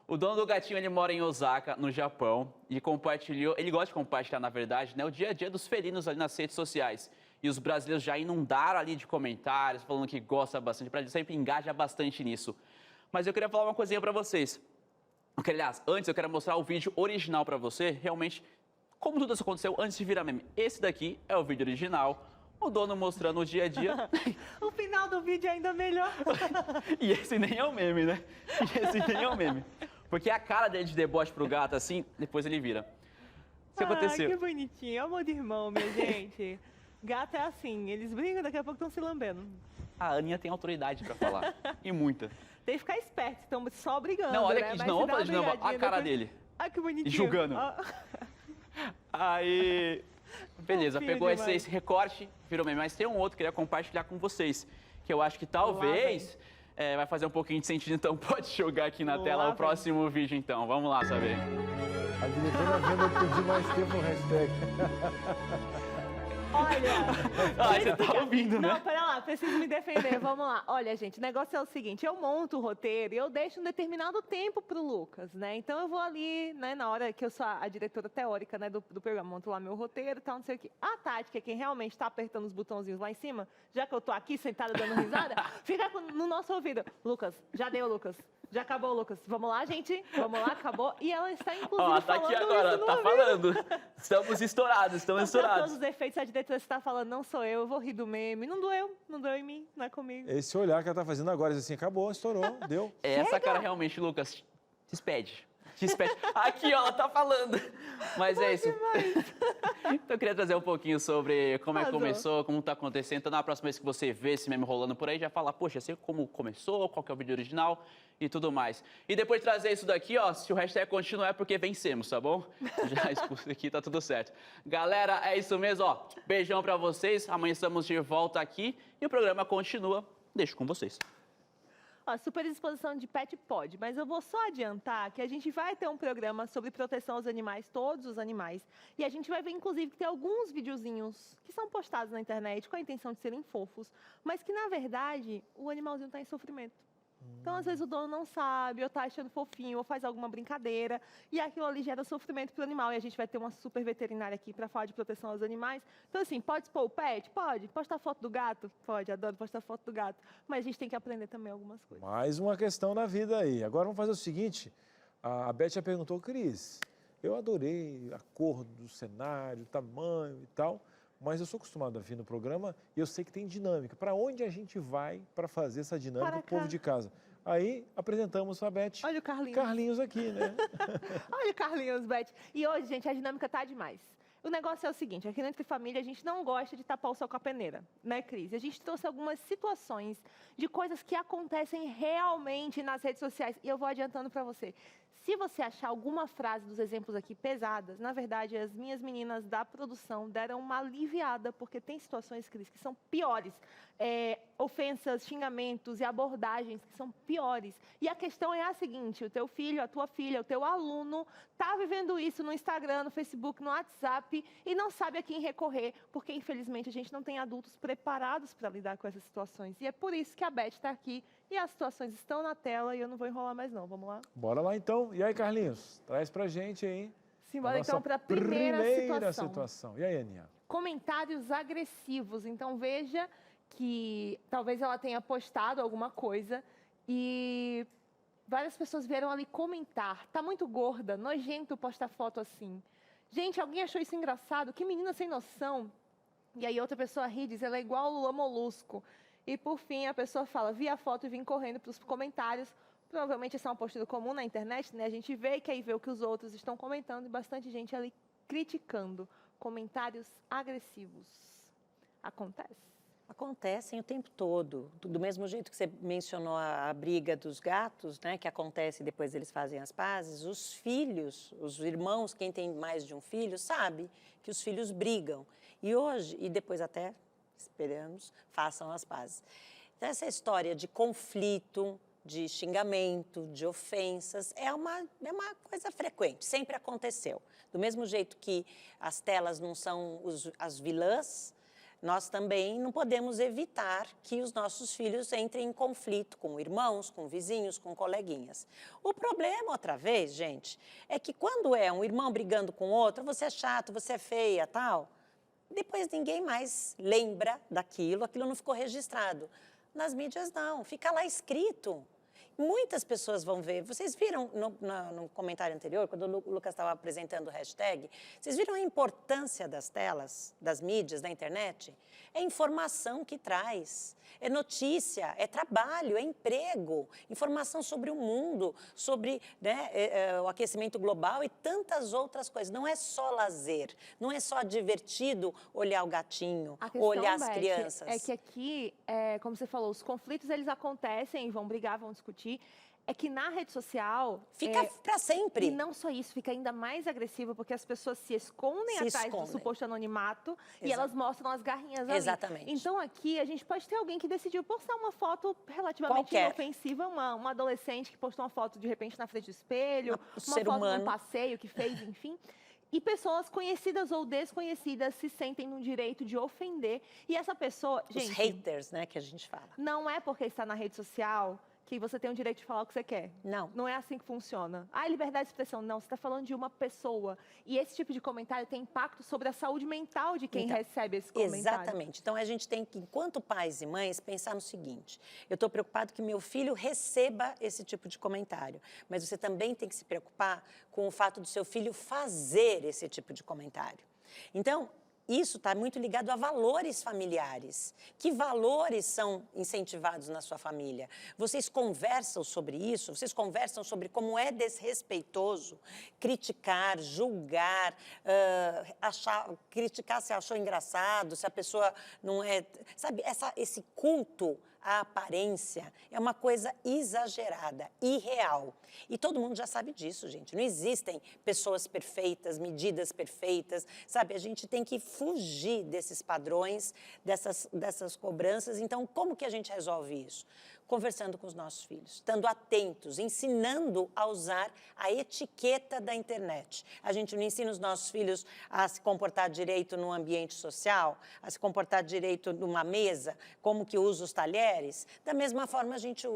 O dono do gatinho, ele mora em Osaka, no Japão, e compartilhou, ele gosta de compartilhar, na verdade, né, o dia a dia dos felinos ali nas redes sociais. E os brasileiros já inundaram ali de comentários, falando que gosta bastante, o Brasil sempre engaja bastante nisso. Mas eu queria falar uma coisinha pra vocês. Porque, aliás, antes eu quero mostrar o vídeo original pra você, realmente, como tudo isso aconteceu antes de virar meme. Esse daqui é o vídeo original, o dono mostrando o dia a dia. O final do vídeo é ainda melhor. E esse nem é o meme, né? E esse nem é o meme. Porque a cara dele de deboche pro gato, assim, depois ele vira. O que aconteceu? Que bonitinho, amor de irmão, minha gente. Gato é assim, eles brincam, daqui a pouco estão se lambendo. A Aninha tem autoridade pra falar, e muita. Tem que ficar esperto, estão só brigando, Não, olha né? aqui, Mas não, se vamos dá falar de novo, a brigadinha cara depois- dele. Ai, que bonitinho. Julgando. Ó. Aí, beleza, Fofinho pegou demais. esse recorte, virou meme. Mas tem um outro que eu queria compartilhar com vocês, que eu acho que talvez vai fazer um pouquinho de sentido, então pode jogar aqui na tela o próximo vídeo, então. Vamos lá saber. A diretora vendo pedir mais tempo no hashtag. Olha, Você tá ouvindo, né? Não, pera lá, preciso me defender, vamos lá. Olha, gente, o negócio é o seguinte, eu monto o roteiro e eu deixo um determinado tempo pro Lucas, né? Então eu vou ali, né, na hora que eu sou a diretora teórica, né, do programa, monto lá meu roteiro e tal, não sei o quê. A Tati, que é quem realmente tá apertando os botãozinhos lá em cima, já que eu tô aqui sentada dando risada, fica no nosso ouvido. Lucas, já deu, Lucas. Já acabou, Lucas. Vamos lá, gente? Vamos lá, acabou. E ela está, inclusive, Ó, tá falando aqui agora, isso no tá ao vivo. falando. Estamos estourados, estamos Então, pra estourados. todos os efeitos, a diretora está falando, não sou eu vou rir do meme. Não doeu em mim, não é comigo. Esse olhar que ela tá fazendo agora, diz assim, acabou, estourou, deu. Essa cara realmente, Lucas, te despede. Te despede. Aqui, ó, ela tá falando. Mas é isso. Então eu queria trazer um pouquinho sobre como é que começou, como tá acontecendo. Então na próxima vez que você vê esse meme rolando por aí, já fala, poxa, sei como começou, qual que é o vídeo original e tudo mais. E depois de trazer isso daqui, ó, se o hashtag continuar é porque vencemos, tá bom? Já expulso aqui, tá tudo certo. Galera, é isso mesmo, ó. Beijão pra vocês. Amanhã estamos de volta aqui e o programa continua. Deixo com vocês. Ó, super exposição de pet pode, mas eu vou só adiantar que a gente vai ter um programa sobre proteção aos animais, todos os animais. E a gente vai ver, inclusive, que tem alguns videozinhos que são postados na internet com a intenção de serem fofos, mas que, na verdade, o animalzinho está em sofrimento. Então, às vezes, o dono não sabe, ou tá achando fofinho, ou faz alguma brincadeira, e aquilo ali gera sofrimento pro animal. E a gente vai ter uma super veterinária aqui para falar de proteção aos animais. Então, assim, pode expor o pet? Pode. Postar foto do gato? Pode, adoro postar foto do gato. Mas a gente tem que aprender também algumas coisas. Mais uma questão na vida aí. Agora vamos fazer o seguinte, a Beth já perguntou, Cris, eu adorei a cor do cenário, o tamanho e tal, mas eu sou acostumado a vir no programa e eu sei que tem dinâmica. Para onde a gente vai para fazer essa dinâmica Para com o povo cá. de casa? Aí apresentamos a Beth. Olha o Carlinhos. Carlinhos aqui, né? Olha o Carlinhos, Beth. E hoje, gente, a dinâmica tá demais. O negócio é o seguinte, aqui no Entre Família a gente não gosta de tapar o sol com a peneira, né, Cris? A gente trouxe algumas situações de coisas que acontecem realmente nas redes sociais. E eu vou adiantando para você. Se você achar alguma frase dos exemplos aqui pesadas, na verdade, as minhas meninas da produção deram uma aliviada, porque tem situações, Cris, que são piores. Ofensas, xingamentos e abordagens que são piores. E a questão é a seguinte, o teu filho, a tua filha, o teu aluno está vivendo isso no Instagram, no Facebook, no WhatsApp e não sabe a quem recorrer, porque infelizmente a gente não tem adultos preparados para lidar com essas situações. E é por isso que a Beth está aqui e as situações estão na tela e eu não vou enrolar mais não. Vamos lá? Bora lá então. E aí, Carlinhos, traz pra gente aí. Simbora então para a primeira situação. E aí, Aninha? Comentários agressivos. Então veja que talvez ela tenha postado alguma coisa e várias pessoas vieram ali comentar. Tá muito gorda, nojento postar foto assim. Gente, alguém achou isso engraçado? Que menina sem noção. E aí outra pessoa ri e diz, ela é igual o Lula Molusco. E por fim a pessoa fala, vi a foto e vim correndo para os comentários. Provavelmente essa é uma postura comum na internet, né? A gente vê e quer ver o que os outros estão comentando e bastante gente ali criticando. Comentários agressivos. Acontece? Acontecem o tempo todo. Do mesmo jeito que você mencionou a briga dos gatos, né, que acontece e depois eles fazem as pazes, os filhos, os irmãos, quem tem mais de um filho, sabe que os filhos brigam. E hoje, e depois até, esperamos, façam as pazes. Então, essa história de conflito, de xingamento, de ofensas, é uma coisa frequente, sempre aconteceu. Do mesmo jeito que as telas não são as vilãs, nós também não podemos evitar que os nossos filhos entrem em conflito com irmãos, com vizinhos, com coleguinhas. O problema, outra vez, gente, é que quando é um irmão brigando com outro, você é chato, você é feia, tal, depois ninguém mais lembra daquilo, aquilo não ficou registrado. Nas mídias não, fica lá escrito. Muitas pessoas vão ver. Vocês viram no comentário anterior, quando o Lucas estava apresentando o hashtag, vocês viram a importância das telas, das mídias, da internet? É informação que traz, é notícia, é trabalho, é emprego, informação sobre o mundo, sobre, né, o aquecimento global e tantas outras coisas. Não é só lazer, não é só divertido olhar o gatinho, olhar as crianças. É que aqui, como você falou, os conflitos eles acontecem, vão brigar, vão discutir. É que na rede social... Fica para sempre. E não só isso, fica ainda mais agressivo, porque as pessoas se escondem atrás do suposto anonimato e elas mostram as garrinhas ali. Exatamente. Então aqui a gente pode ter alguém que decidiu postar uma foto relativamente inofensiva, uma adolescente que postou uma foto de repente na frente do espelho, uma foto num passeio que fez, enfim... E pessoas conhecidas ou desconhecidas se sentem no direito de ofender. E essa pessoa, gente... Os haters, né, que a gente fala. Não é porque está na rede social que você tem o direito de falar o que você quer. Não. Não é assim que funciona. Ah, liberdade de expressão. Não, você está falando de uma pessoa. E esse tipo de comentário tem impacto sobre a saúde mental de quem Então, recebe esse comentário. Exatamente. Então, a gente tem que, enquanto pais e mães, pensar no seguinte: eu estou preocupado que meu filho receba esse tipo de comentário, mas você também tem que se preocupar com o fato do seu filho fazer esse tipo de comentário. Então, isso está muito ligado a valores familiares. Que valores são incentivados na sua família? Vocês conversam sobre isso? Vocês conversam sobre como é desrespeitoso criticar, julgar, criticar se achou engraçado, se a pessoa não é... Sabe, esse culto à aparência é uma coisa exagerada, irreal. E todo mundo já sabe disso, gente. Não existem pessoas perfeitas, medidas perfeitas, sabe? A gente tem que fugir desses padrões, dessas cobranças. Então, como que a gente resolve isso? Conversando com os nossos filhos, estando atentos, ensinando a usar a etiqueta da internet. A gente não ensina os nossos filhos a se comportar direito no ambiente social, a se comportar direito numa mesa, como que usa os talheres. Da mesma forma, a gente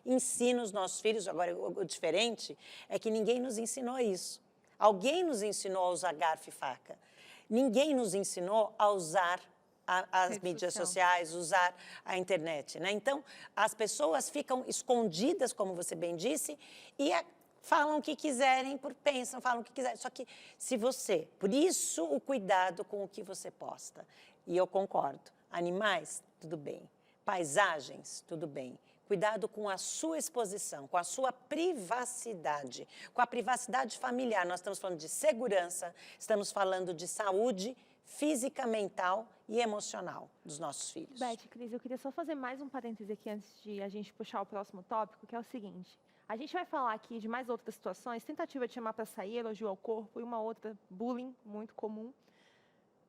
ensina os nossos filhos. Agora, o diferente é que ninguém nos ensinou isso. Alguém nos ensinou a usar garfo e faca. Ninguém nos ensinou a usar as mídias sociais, usar a internet, né? Então, as pessoas ficam escondidas, como você bem disse, e falam o que quiserem, pensam, falam o que quiserem. Só que se você... Por isso, o cuidado com o que você posta. E eu concordo. Animais, tudo bem. Paisagens, tudo bem. Cuidado com a sua exposição, com a sua privacidade, com a privacidade familiar. Nós estamos falando de segurança, estamos falando de saúde física, mental e emocional dos nossos filhos. Beth, Cris, eu queria só fazer mais um parêntese aqui antes de a gente puxar o próximo tópico, que é o seguinte. A gente vai falar aqui de mais outras situações, tentativa de chamar para sair, elogio ao corpo e uma outra, bullying, muito comum.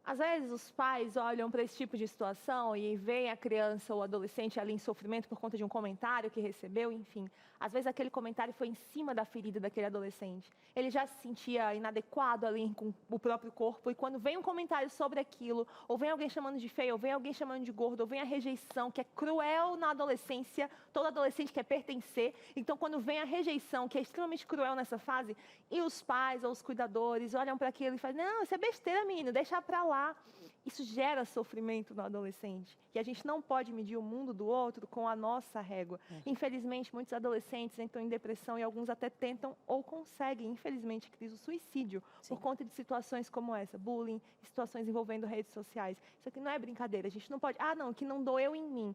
Às vezes, os pais olham para esse tipo de situação e veem a criança ou adolescente ali em sofrimento por conta de um comentário que recebeu, enfim. Às vezes, aquele comentário foi em cima da ferida daquele adolescente. Ele já se sentia inadequado ali com o próprio corpo, e quando vem um comentário sobre aquilo, ou vem alguém chamando de feio, ou vem alguém chamando de gordo, ou vem a rejeição, que é cruel na adolescência, todo adolescente quer pertencer. Então, quando vem a rejeição, que é extremamente cruel nessa fase, e os pais ou os cuidadores olham para aquilo e fazem: não, isso é besteira, menino, deixa para lá. Isso gera sofrimento no adolescente. E a gente não pode medir o mundo do outro com a nossa régua. Infelizmente, muitos adolescentes entram em depressão e alguns até tentam ou conseguem, infelizmente, Cris, o suicídio por conta de situações como essa, bullying, situações envolvendo redes sociais. Isso aqui não é brincadeira. A gente não pode... Ah, não, que não doeu em mim.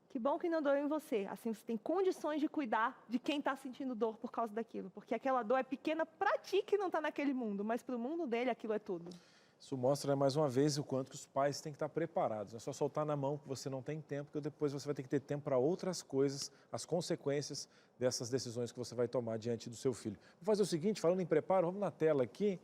Que bom que não doeu em você. Assim, você tem condições de cuidar de quem está sentindo dor por causa daquilo. Porque aquela dor é pequena para ti que não está naquele mundo, mas para o mundo dele aquilo é tudo. Isso mostra, né, mais uma vez, o quanto que os pais têm que estar preparados. Não é só soltar na mão que você não tem tempo, porque depois você vai ter que ter tempo para outras coisas, as consequências dessas decisões que você vai tomar diante do seu filho. Vou fazer o seguinte, falando em preparo, vamos na tela aqui.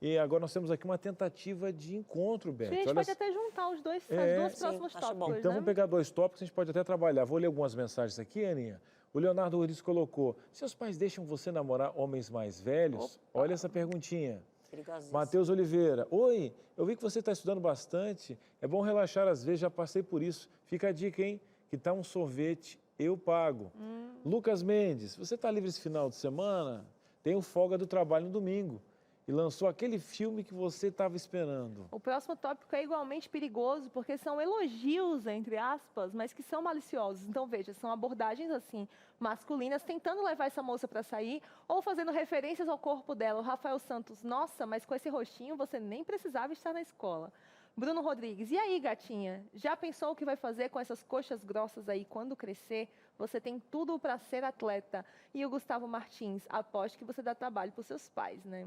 E agora nós temos aqui uma tentativa de encontro, Beth. A gente pode até juntar os dois, as duas próximos tópicos, Então, vamos pegar dois tópicos, a gente pode até trabalhar. Vou ler algumas mensagens aqui, Aninha. O Leonardo Rodrigues colocou: seus pais deixam você namorar homens mais velhos? Opa. Olha essa perguntinha. Perigosíssimo. Matheus Oliveira: oi, eu vi que você está estudando bastante, é bom relaxar às vezes, já passei por isso. Fica a dica, hein, que tá um sorvete, eu pago. Lucas Mendes: você está livre esse final de semana? Tenho folga do trabalho no domingo. E lançou aquele filme que você estava esperando. O próximo tópico é igualmente perigoso, porque são elogios, entre aspas, mas que são maliciosos. Então, veja, são abordagens, assim, masculinas, tentando levar essa moça para sair, ou fazendo referências ao corpo dela. O Rafael Santos: nossa, mas com esse rostinho você nem precisava estar na escola. Bruno Rodrigues: e aí, gatinha? Já pensou o que vai fazer com essas coxas grossas aí quando crescer? Você tem tudo para ser atleta. E o Gustavo Martins: aposto que você dá trabalho para os seus pais, né?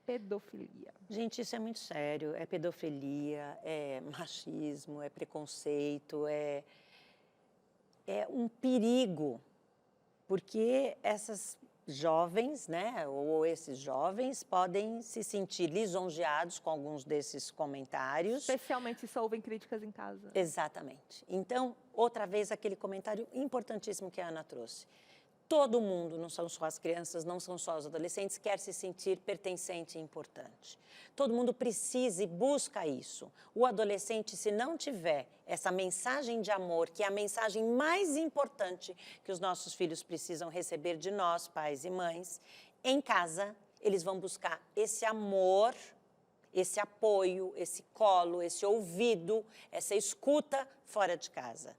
Pedofilia. Gente, isso é muito sério. É pedofilia, é machismo, é preconceito, é um perigo. Porque essas jovens, né, ou esses jovens, podem se sentir lisonjeados com alguns desses comentários. Especialmente se só ouvem críticas em casa. Exatamente. Então, outra vez, aquele comentário importantíssimo que a Ana trouxe. Todo mundo, não são só as crianças, não são só os adolescentes, quer se sentir pertencente e importante. Todo mundo precisa e busca isso. O adolescente, se não tiver essa mensagem de amor, que é a mensagem mais importante que os nossos filhos precisam receber de nós, pais e mães, em casa, eles vão buscar esse amor, esse apoio, esse colo, esse ouvido, essa escuta fora de casa.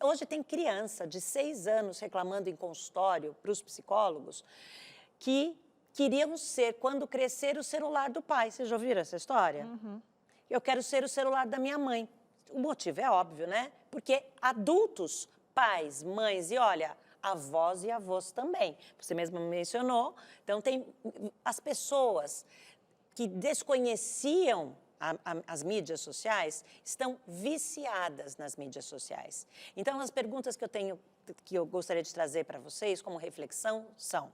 Hoje tem criança de 6 anos reclamando em consultório para os psicólogos que queriam ser, quando crescer, o celular do pai. Vocês já ouviram essa história? Eu quero ser o celular da minha mãe. O motivo é óbvio, né? Porque adultos, pais, mães e, olha, avós e avós também. Você mesma mencionou. Então, tem as pessoas que desconheciam as mídias sociais, estão viciadas nas mídias sociais. Então, as perguntas que eu gostaria de trazer para vocês como reflexão são: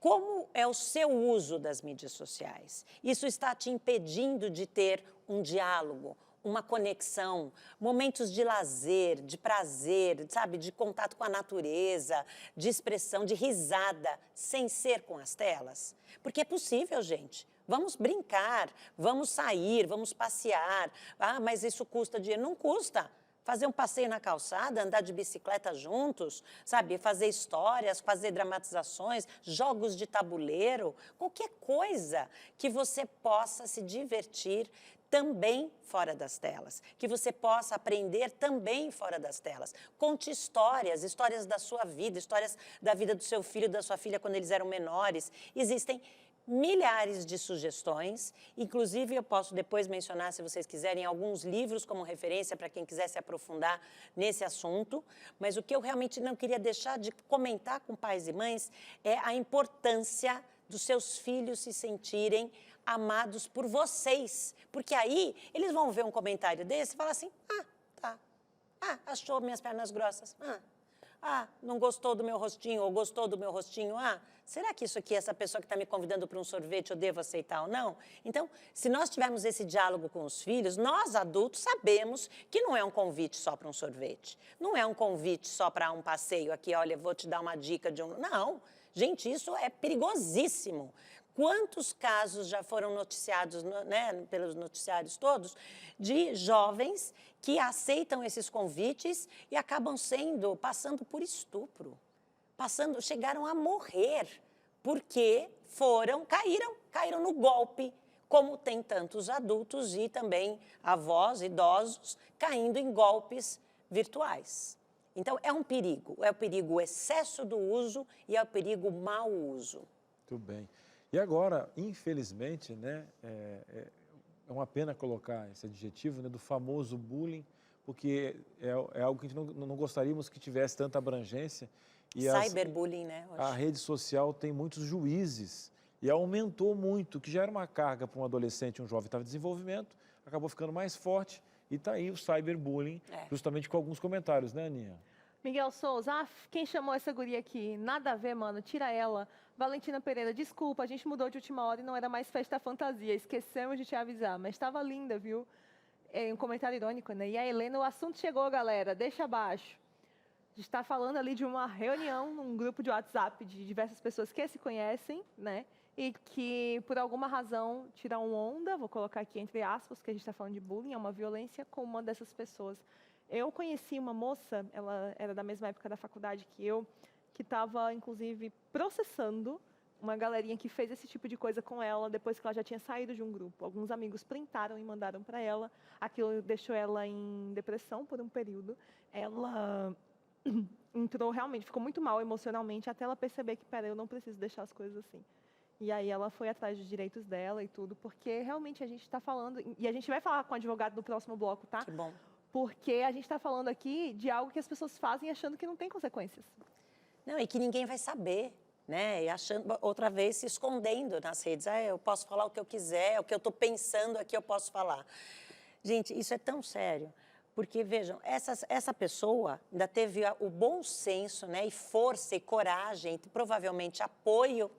como é o seu uso das mídias sociais? Isso está te impedindo de ter um diálogo, uma conexão, momentos de lazer, de prazer, sabe, de contato com a natureza, de expressão, de risada, sem ser com as telas? Porque é possível, gente. Vamos brincar, vamos sair, vamos passear. Ah, mas isso custa dinheiro. Não custa. Fazer um passeio na calçada, andar de bicicleta juntos, sabe? Fazer histórias, fazer dramatizações, jogos de tabuleiro, qualquer coisa que você possa se divertir também fora das telas, que você possa aprender também fora das telas. Conte histórias da sua vida, histórias da vida do seu filho, da sua filha quando eles eram menores. Existem milhares de sugestões, inclusive eu posso depois mencionar, se vocês quiserem, alguns livros como referência para quem quiser se aprofundar nesse assunto, mas o que eu realmente não queria deixar de comentar com pais e mães é a importância dos seus filhos se sentirem amados por vocês, porque aí eles vão ver um comentário desse e falar assim: tá, achou minhas pernas grossas, não gostou do meu rostinho, ou gostou do meu rostinho, será que isso aqui, essa pessoa que está me convidando para um sorvete, eu devo aceitar ou não? Então, se nós tivermos esse diálogo com os filhos, nós adultos sabemos que não é um convite só para um sorvete, não é um convite só para um passeio aqui, olha, vou te dar uma dica de um... Não, gente, isso é perigosíssimo. Quantos casos já foram noticiados, né, pelos noticiários todos, de jovens que aceitam esses convites e acabam passando por estupro, chegaram a morrer, porque caíram no golpe, como tem tantos adultos e também avós, idosos, caindo em golpes virtuais. Então, é um perigo o excesso do uso e é o perigo o mau uso. Muito bem. E agora, infelizmente, né, é uma pena colocar esse adjetivo, né, do famoso bullying, porque é algo que a gente não gostaríamos que tivesse tanta abrangência. E Cyberbullying, né? Hoje. A rede social tem muitos juízes e aumentou muito, que já era uma carga para um adolescente, um jovem que estava em desenvolvimento, acabou ficando mais forte e está aí o cyberbullying, justamente com alguns comentários, né, Aninha? Miguel Souza, quem chamou essa guria aqui? Nada a ver, mano, tira ela. Valentina Pereira, desculpa, a gente mudou de última hora e não era mais festa fantasia, esquecemos de te avisar, mas estava linda, viu? É um comentário irônico, né? E a Helena, o assunto chegou, galera, deixa abaixo. A gente está falando ali de uma reunião num grupo de WhatsApp de diversas pessoas que se conhecem, né? E que, por alguma razão, tiram onda, vou colocar aqui entre aspas, que a gente está falando de bullying, é uma violência com uma dessas pessoas. Eu conheci uma moça, ela era da mesma época da faculdade que eu, que estava, inclusive, processando uma galerinha que fez esse tipo de coisa com ela depois que ela já tinha saído de um grupo. Alguns amigos printaram e mandaram para ela. Aquilo deixou ela em depressão por um período. Ela entrou realmente, ficou muito mal emocionalmente, até ela perceber que, pera, eu não preciso deixar as coisas assim. E aí ela foi atrás dos direitos dela e tudo, porque realmente a gente está falando, e a gente vai falar com o advogado no próximo bloco, tá? Que bom. Porque a gente está falando aqui de algo que as pessoas fazem achando que não tem consequências. Não, e que ninguém vai saber, né? E achando, outra vez, se escondendo nas redes. Eu posso falar o que eu quiser, o que eu estou pensando aqui eu posso falar. Gente, isso é tão sério. Porque, vejam, essa pessoa ainda teve o bom senso, né, e força e coragem, e provavelmente apoio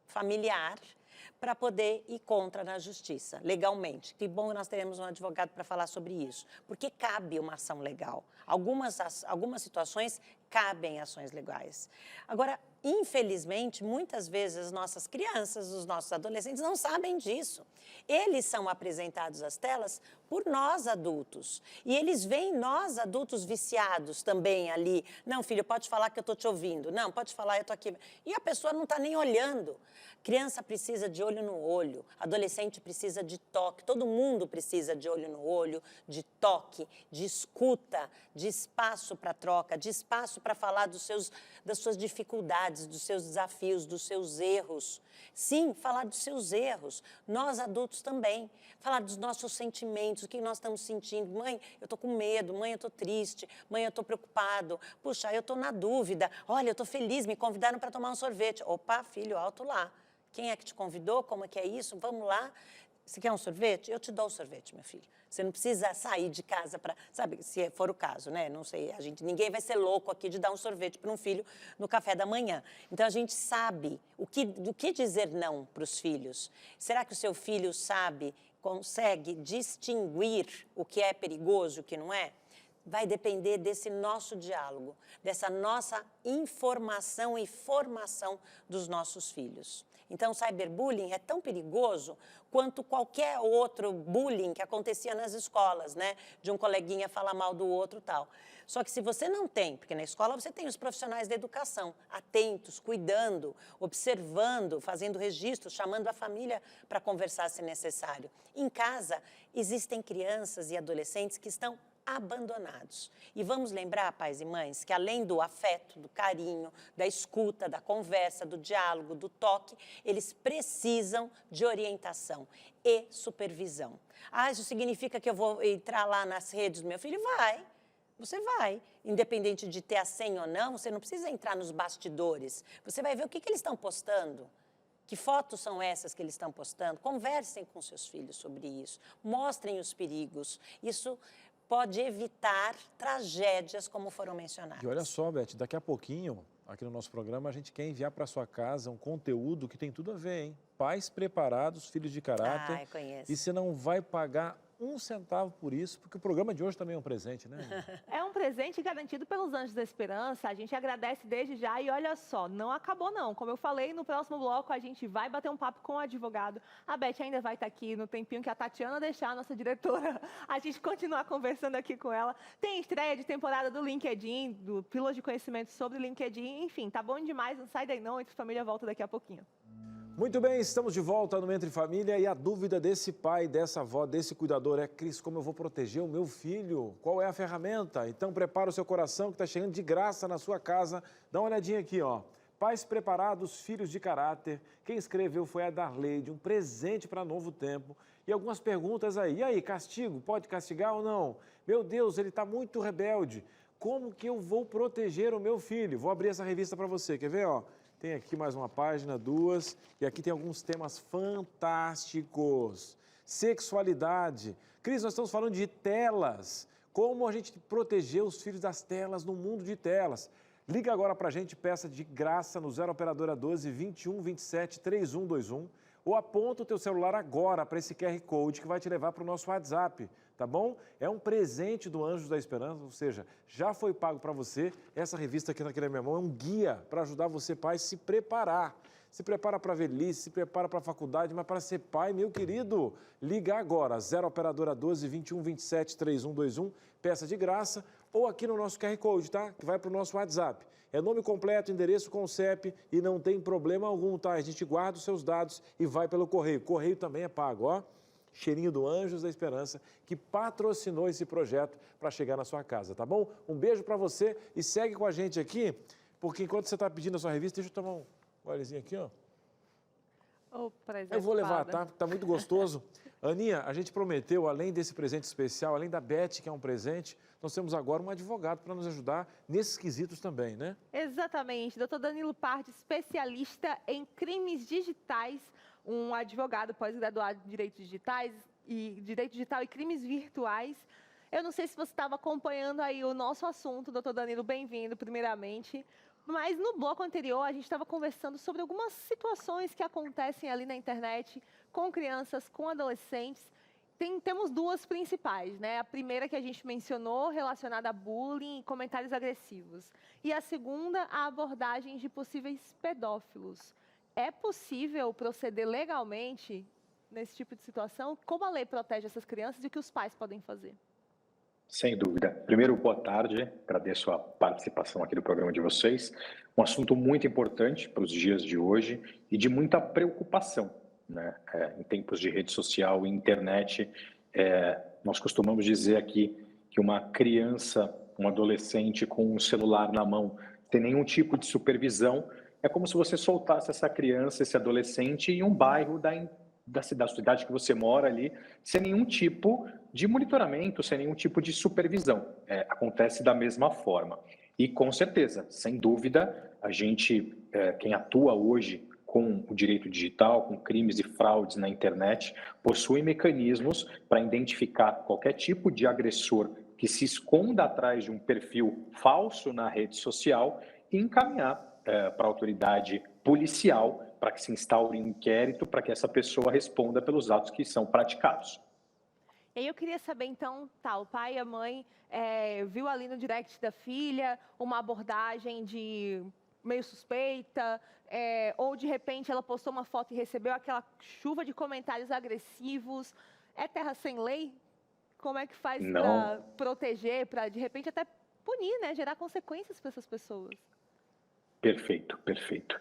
familiar, para poder ir contra na justiça, legalmente. Que bom que nós teremos um advogado para falar sobre isso, porque cabe uma ação legal. Algumas situações cabem ações legais. Agora, infelizmente, muitas vezes as nossas crianças, os nossos adolescentes não sabem disso. Eles são apresentados às telas por nós adultos. E eles veem nós adultos viciados também ali. Não, filho, pode falar que eu estou te ouvindo. Não, pode falar, eu estou aqui. E a pessoa não está nem olhando. Criança precisa de olho no olho, adolescente precisa de toque, todo mundo precisa de olho no olho, de toque, de escuta, de espaço para troca, de espaço para falar das suas dificuldades, dos seus desafios, dos seus erros. Sim, falar dos seus erros. Nós adultos também. Falar dos nossos sentimentos, o que nós estamos sentindo. Mãe, eu estou com medo. Mãe, eu estou triste. Mãe, eu estou preocupado. Puxa, eu estou na dúvida. Olha, eu estou feliz, me convidaram para tomar um sorvete. Opa, filho, alto lá. Quem é que te convidou? Como é que é isso? Vamos lá. Você quer um sorvete? Eu te dou o sorvete, meu filho. Você não precisa sair de casa para... Sabe, se for o caso, né? Não sei, ninguém vai ser louco aqui de dar um sorvete para um filho no café da manhã. Então, a gente sabe do que dizer não para os filhos. Será que o seu filho consegue distinguir o que é perigoso e o que não é? Vai depender desse nosso diálogo, dessa nossa informação e formação dos nossos filhos. Então, o cyberbullying é tão perigoso quanto qualquer outro bullying que acontecia nas escolas, né? De um coleguinha falar mal do outro e tal. Só que se você não tem, porque na escola você tem os profissionais da educação, atentos, cuidando, observando, fazendo registros, chamando a família para conversar se necessário. Em casa, existem crianças e adolescentes que estão abandonados. E vamos lembrar, pais e mães, que além do afeto, do carinho, da escuta, da conversa, do diálogo, do toque, eles precisam de orientação e supervisão. Ah, isso significa que eu vou entrar lá nas redes do meu filho? Vai. Você vai. Independente de ter a senha ou não, você não precisa entrar nos bastidores. Você vai ver o que eles estão postando. Que fotos são essas que eles estão postando? Conversem com seus filhos sobre isso. Mostrem os perigos. Isso pode evitar tragédias como foram mencionadas. E olha só, Beth, daqui a pouquinho, aqui no nosso programa, a gente quer enviar para sua casa um conteúdo que tem tudo a ver, hein? Pais preparados, filhos de caráter. Ah, eu conheço. E você não vai pagar um centavo por isso, porque o programa de hoje também é um presente, né? É um presente garantido pelos Anjos da Esperança, a gente agradece desde já e olha só, não acabou não. Como eu falei, no próximo bloco a gente vai bater um papo com o advogado. A Beth ainda vai estar aqui no tempinho que a Tatiana deixar, a nossa diretora, a gente continuar conversando aqui com ela. Tem estreia de temporada do LinkedIn, do Pílulas de Conhecimento sobre LinkedIn, enfim, tá bom demais, não sai daí não, Entre Família volta daqui a pouquinho. Muito bem, estamos de volta no Entre Família e a dúvida desse pai, dessa avó, desse cuidador é: Cris, como eu vou proteger o meu filho? Qual é a ferramenta? Então prepara o seu coração que está chegando de graça na sua casa. Dá uma olhadinha aqui, ó. Pais preparados, filhos de caráter. Quem escreveu foi a Darleide, um presente para Novo Tempo. E algumas perguntas aí. E aí, castigo? Pode castigar ou não? Meu Deus, ele está muito rebelde. Como que eu vou proteger o meu filho? Vou abrir essa revista para você, quer ver, ó? Tem aqui mais uma página, duas, e aqui tem alguns temas fantásticos. Sexualidade. Cris, nós estamos falando de telas. Como a gente proteger os filhos das telas no mundo de telas. Liga agora para a gente, peça de graça no 0 Operadora 12 21 27 3121 ou aponta o teu celular agora para esse QR Code que vai te levar para o nosso WhatsApp, tá bom? É um presente do Anjos da Esperança, ou seja, já foi pago para você. Essa revista aqui na minha mão é um guia para ajudar você, pai, a se preparar. Se prepara para a velhice, se prepara para a faculdade, mas para ser pai, meu querido, liga agora, 0 Operadora 12 21 27 3121, peça de graça, ou aqui no nosso QR Code, tá? Que vai para o nosso WhatsApp. É nome completo, endereço com CEP e não tem problema algum, tá? A gente guarda os seus dados e vai pelo correio. Correio também é pago, ó. Cheirinho do Anjos da Esperança, que patrocinou esse projeto para chegar na sua casa, tá bom? Um beijo para você e segue com a gente aqui, porque enquanto você está pedindo a sua revista, deixa eu tomar um golezinho aqui, ó. Eu vou levar, tá? Tá muito gostoso. Aninha, a gente prometeu, além desse presente especial, além da Beth, que é um presente, nós temos agora um advogado para nos ajudar nesses quesitos também, né? Exatamente. Dr. Danilo Pardi, especialista em crimes digitais, um advogado pós-graduado em Direito Digital e Crimes Virtuais. Eu não sei se você estava acompanhando aí o nosso assunto, doutor Danilo, bem-vindo, primeiramente. Mas no bloco anterior, a gente estava conversando sobre algumas situações que acontecem ali na internet com crianças, com adolescentes. Temos duas principais, né? A primeira que a gente mencionou, relacionada a bullying e comentários agressivos. E a segunda, a abordagem de possíveis pedófilos. É possível proceder legalmente nesse tipo de situação? Como a lei protege essas crianças e o que os pais podem fazer? Sem dúvida. Primeiro, boa tarde. Agradeço a participação aqui do programa de vocês. Um assunto muito importante para os dias de hoje e de muita preocupação, né? Em tempos de rede social e internet, nós costumamos dizer aqui que uma criança, um adolescente com um celular na mão, sem nenhum tipo de supervisão, é como se você soltasse essa criança, esse adolescente em um bairro da cidade que você mora ali, sem nenhum tipo de monitoramento, sem nenhum tipo de supervisão. Acontece da mesma forma. E com certeza, sem dúvida, a gente, quem atua hoje com o direito digital, com crimes e fraudes na internet, possui mecanismos para identificar qualquer tipo de agressor que se esconda atrás de um perfil falso na rede social e encaminhar para a autoridade policial para que se instaure um inquérito para que essa pessoa responda pelos atos que são praticados. E aí eu queria saber, então, o pai e a mãe viu ali no direct da filha uma abordagem de meio suspeita, ou de repente ela postou uma foto e recebeu aquela chuva de comentários agressivos. É terra sem lei? Como é que faz para proteger, para de repente até punir, né? Gerar consequências para essas pessoas? Perfeito, perfeito.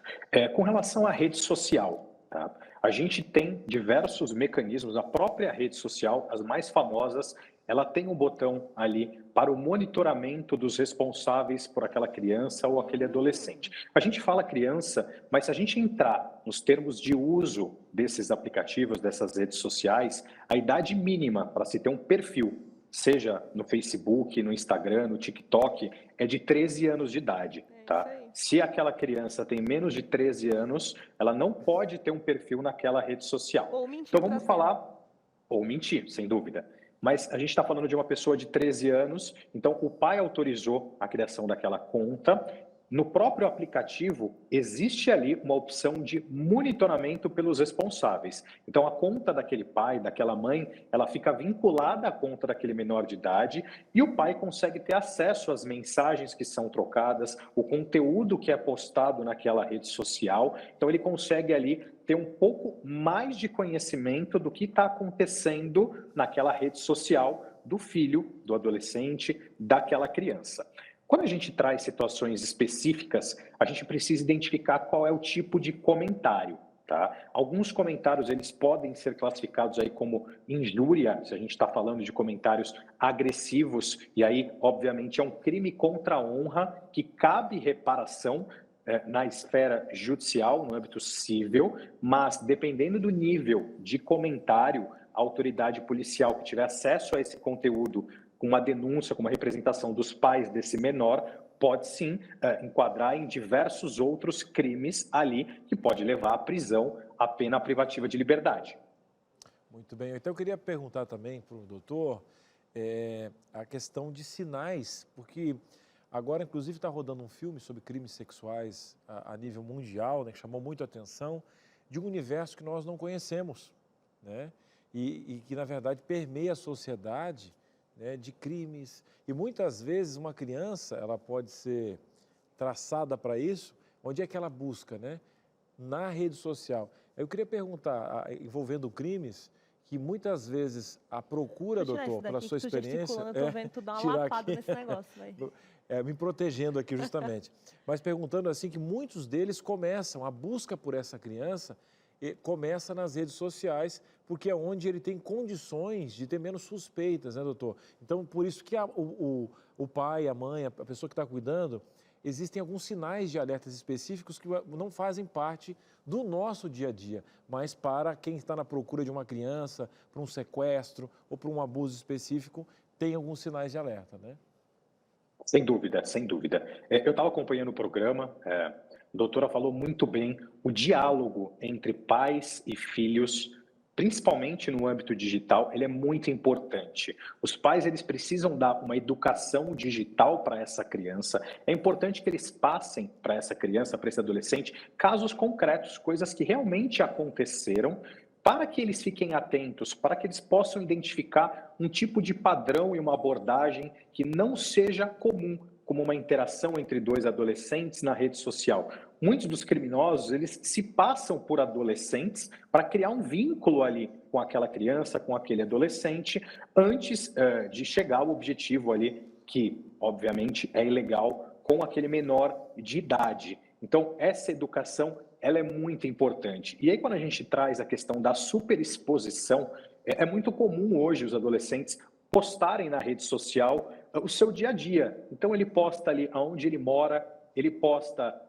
Com relação à rede social, tá? A gente tem diversos mecanismos, a própria rede social, as mais famosas, ela tem um botão ali para o monitoramento dos responsáveis por aquela criança ou aquele adolescente. A gente fala criança, mas se a gente entrar nos termos de uso desses aplicativos, dessas redes sociais, a idade mínima para se ter um perfil, seja no Facebook, no Instagram, no TikTok, é de 13 anos de idade, tá? Se aquela criança tem menos de 13 anos, ela não pode ter um perfil naquela rede social. Ou mentir. Então vamos falar, ou mentir, sem dúvida. Mas a gente está falando de uma pessoa de 13 anos, então o pai autorizou a criação daquela conta. No próprio aplicativo, existe ali uma opção de monitoramento pelos responsáveis. Então, a conta daquele pai, daquela mãe, ela fica vinculada à conta daquele menor de idade e o pai consegue ter acesso às mensagens que são trocadas, o conteúdo que é postado naquela rede social. Então, ele consegue ali ter um pouco mais de conhecimento do que está acontecendo naquela rede social do filho, do adolescente, daquela criança. Quando a gente traz situações específicas, a gente precisa identificar qual é o tipo de comentário, tá? Alguns comentários, eles podem ser classificados aí como injúria, se a gente está falando de comentários agressivos, e aí, obviamente, é um crime contra a honra que cabe reparação na esfera judicial, no âmbito civil, mas dependendo do nível de comentário, a autoridade policial que tiver acesso a esse conteúdo com uma denúncia, com uma representação dos pais desse menor, pode sim enquadrar em diversos outros crimes ali, que pode levar à prisão, à pena privativa de liberdade. Muito bem. Então eu queria perguntar também para o doutor a questão de sinais, porque agora, inclusive, está rodando um filme sobre crimes sexuais a nível mundial, né, que chamou muito a atenção, de um universo que nós não conhecemos, né, e que, na verdade, permeia a sociedade, né, de crimes, e muitas vezes uma criança, ela pode ser traçada para isso, onde é que ela busca, né? Na rede social. Eu queria perguntar, envolvendo crimes, que muitas vezes a procura, doutor, pela sua experiência... Eu tô vendo tu dar uma lapada nesse negócio, velho. Me protegendo aqui justamente, mas perguntando assim que muitos deles começam, a busca por essa criança começa nas redes sociais, porque é onde ele tem condições de ter menos suspeitas, né, doutor? Então, por isso que o pai, a mãe, a pessoa que está cuidando, existem alguns sinais de alertas específicos que não fazem parte do nosso dia a dia, mas para quem está na procura de uma criança, para um sequestro ou para um abuso específico, tem alguns sinais de alerta, né? Sem dúvida, sem dúvida. Eu estava acompanhando o programa, a doutora falou muito bem, o diálogo entre pais e filhos principalmente no âmbito digital, ele é muito importante. Os pais, eles precisam dar uma educação digital para essa criança. É importante que eles passem para essa criança, para esse adolescente, casos concretos, coisas que realmente aconteceram, para que eles fiquem atentos, para que eles possam identificar um tipo de padrão e uma abordagem que não seja comum, como uma interação entre dois adolescentes na rede social. Muitos dos criminosos, eles se passam por adolescentes para criar um vínculo ali com aquela criança, com aquele adolescente, antes de chegar ao objetivo ali, que obviamente é ilegal, com aquele menor de idade. Então, essa educação, ela é muito importante. E aí, quando a gente traz a questão da superexposição, é muito comum hoje os adolescentes postarem na rede social o seu dia a dia. Então, ele posta ali aonde ele mora, ele posta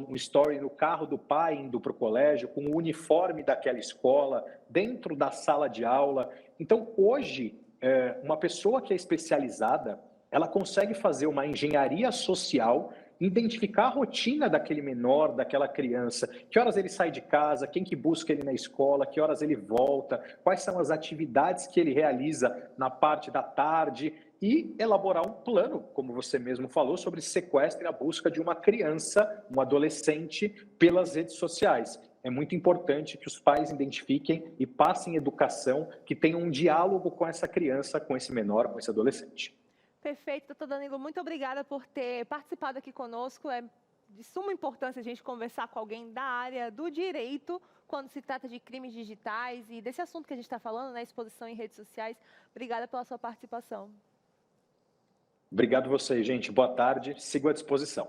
um story no carro do pai indo para o colégio, com o uniforme daquela escola, dentro da sala de aula. Então, hoje, uma pessoa que é especializada, ela consegue fazer uma engenharia social, identificar a rotina daquele menor, daquela criança, que horas ele sai de casa, quem que busca ele na escola, que horas ele volta, quais são as atividades que ele realiza na parte da tarde e elaborar um plano, como você mesmo falou, sobre sequestro e a busca de uma criança, um adolescente, pelas redes sociais. É muito importante que os pais identifiquem e passem educação, que tenham um diálogo com essa criança, com esse menor, com esse adolescente. Perfeito, doutor Danilo, muito obrigada por ter participado aqui conosco. É de suma importância a gente conversar com alguém da área do direito quando se trata de crimes digitais e desse assunto que a gente está falando, né, exposição em redes sociais. Obrigada pela sua participação. Obrigado vocês, gente. Boa tarde. Sigo à disposição.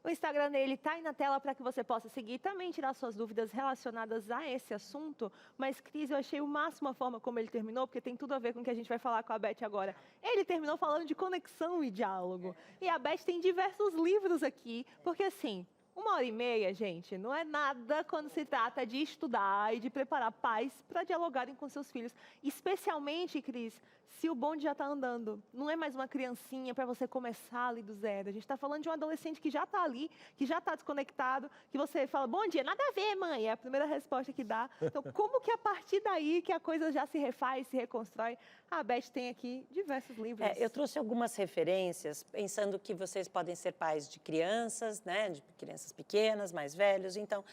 O Instagram dele está aí na tela para que você possa seguir e também tirar suas dúvidas relacionadas a esse assunto. Mas, Cris, eu achei o máximo a forma como ele terminou, porque tem tudo a ver com o que a gente vai falar com a Beth agora. Ele terminou falando de conexão e diálogo. E a Beth tem diversos livros aqui, porque assim, 1h30, gente, não é nada quando se trata de estudar e de preparar pais para dialogarem com seus filhos. Especialmente, Cris, se o bonde já está andando. Não é mais uma criancinha para você começar ali do zero. A gente está falando de um adolescente que já está ali, que já está desconectado, que você fala, bom dia, nada a ver, mãe. É a primeira resposta que dá. Então, como que a partir daí que a coisa já se refaz, se reconstrói? A Beth tem aqui diversos livros. Eu trouxe algumas referências, pensando que vocês podem ser pais de crianças, né, de crianças pequenas, mais velhos. Então,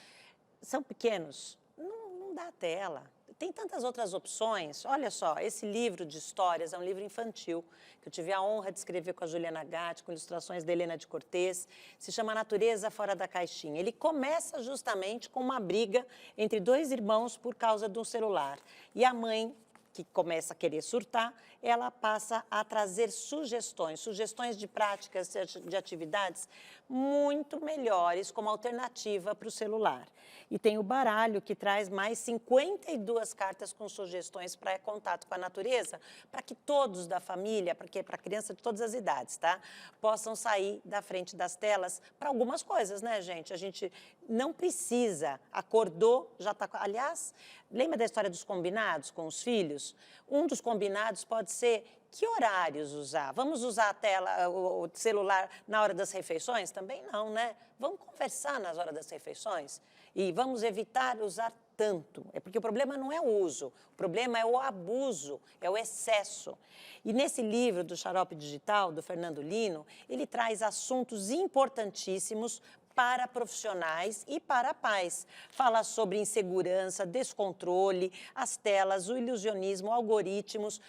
são pequenos, não dá tela. Tem tantas outras opções. Olha só, esse livro de histórias é um livro infantil, que eu tive a honra de escrever com a Juliana Gatti, com ilustrações da Helena de Cortez. Se chama Natureza Fora da Caixinha. Ele começa justamente com uma briga entre dois irmãos por causa de um celular. E a mãe, que começa a querer surtar, ela passa a trazer sugestões de práticas, de atividades muito melhores como alternativa para o celular. E tem o baralho, que traz mais 52 cartas com sugestões para contato com a natureza, para que todos da família, para criança de todas as idades, tá, possam sair da frente das telas para algumas coisas, né, gente? A gente não precisa, acordou, já está... Aliás, lembra da história dos combinados com os filhos? Um dos combinados pode ser que horários usar. Vamos usar a tela, o celular na hora das refeições? Também não, né? Vamos conversar nas horas das refeições e vamos evitar usar tanto. É porque o problema não é o uso, o problema é o abuso, é o excesso. E nesse livro do Xarope Digital, do Fernando Lino, ele traz assuntos importantíssimos para profissionais e para pais. Fala sobre insegurança, descontrole, as telas, o ilusionismo, algoritmos,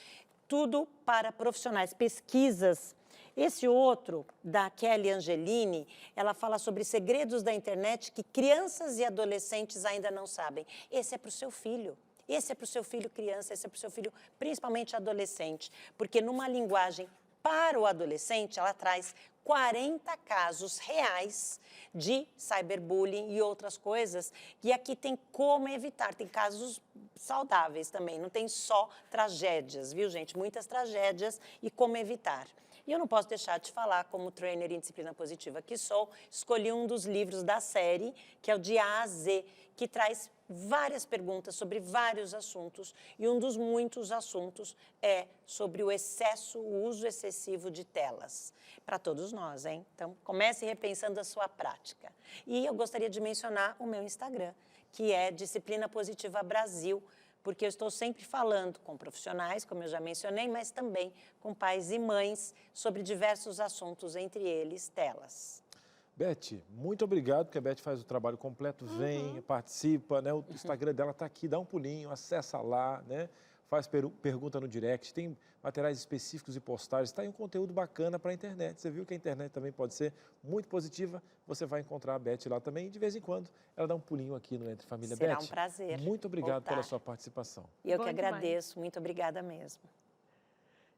tudo para profissionais, pesquisas. Esse outro, da Kelly Angelini, ela fala sobre segredos da internet que crianças e adolescentes ainda não sabem. Esse é para o seu filho. Esse é para o seu filho criança, esse é para o seu filho principalmente adolescente. Porque numa linguagem para o adolescente, ela traz 40 casos reais de cyberbullying e outras coisas. E aqui tem como evitar, tem casos saudáveis também, não tem só tragédias, viu, gente? Muitas tragédias e como evitar. E eu não posso deixar de falar, como trainer em disciplina positiva que sou, escolhi um dos livros da série, que é o de A a Z, que traz várias perguntas sobre vários assuntos, e um dos muitos assuntos é sobre o excesso, o uso excessivo de telas. Para todos nós, hein? Então, comece repensando a sua prática. E eu gostaria de mencionar o meu Instagram, que é Disciplina Positiva Brasil, porque eu estou sempre falando com profissionais, como eu já mencionei, mas também com pais e mães sobre diversos assuntos, entre eles telas. Beth, muito obrigado, porque a Beth faz o trabalho completo, vem, participa, né? O Instagram dela está aqui, dá um pulinho, acessa lá, né? Faz pergunta no direct, tem materiais específicos e postagens, está aí um conteúdo bacana para a internet. Você viu que a internet também pode ser muito positiva, você vai encontrar a Beth lá também e de vez em quando ela dá um pulinho aqui no Entre Família. Será Beth, um prazer muito obrigado voltar. pela sua participação. E eu Bom que demais. agradeço, muito obrigada mesmo.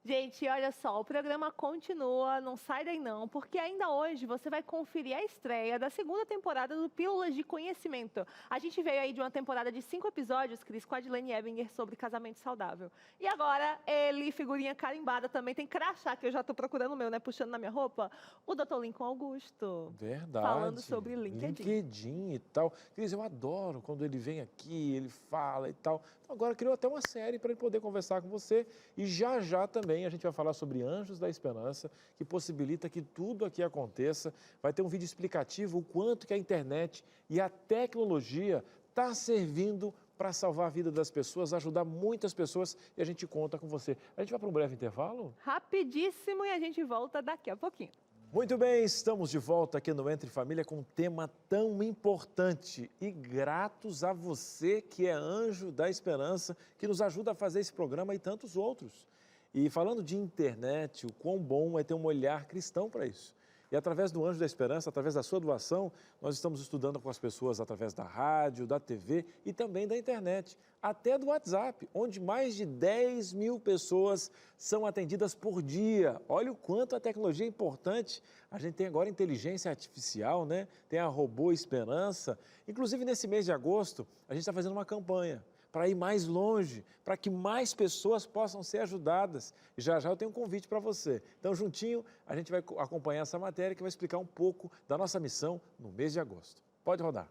Gente, olha só, o programa continua, não sai daí não, porque ainda hoje você vai conferir a estreia da segunda temporada do Pílulas de Conhecimento. A gente veio aí de uma temporada de 5 episódios, Cris, com a Adilene Ebinger sobre casamento saudável. E agora, ele, figurinha carimbada, também tem crachá, que eu já tô procurando o meu, né, puxando na minha roupa, o Dr. Lincoln Augusto. Verdade. Falando sobre LinkedIn. LinkedIn e tal. Cris, eu adoro quando ele vem aqui, ele fala e tal. Então agora criou até uma série para ele poder conversar com você. E já também a gente vai falar sobre Anjos da Esperança, que possibilita que tudo aqui aconteça. Vai ter um vídeo explicativo o quanto que a internet e a tecnologia está servindo para salvar a vida das pessoas, ajudar muitas pessoas, e a gente conta com você. A gente vai para um breve intervalo? Rapidíssimo, e a gente volta daqui a pouquinho. Muito bem, estamos de volta aqui no Entre Família com um tema tão importante e gratos a você que é Anjo da Esperança, que nos ajuda a fazer esse programa e tantos outros. E falando de internet, o quão bom é ter um olhar cristão para isso. E através do Anjo da Esperança, através da sua doação, nós estamos estudando com as pessoas através da rádio, da TV e também da internet, até do WhatsApp, onde mais de 10 mil pessoas são atendidas por dia. Olha o quanto a tecnologia é importante. A gente tem agora inteligência artificial, né? Tem a Robô Esperança. Inclusive, nesse mês de agosto, a gente está fazendo uma campanha para ir mais longe, para que mais pessoas possam ser ajudadas. E já eu tenho um convite para você. Então, juntinho, a gente vai acompanhar essa matéria que vai explicar um pouco da nossa missão no mês de agosto. Pode rodar.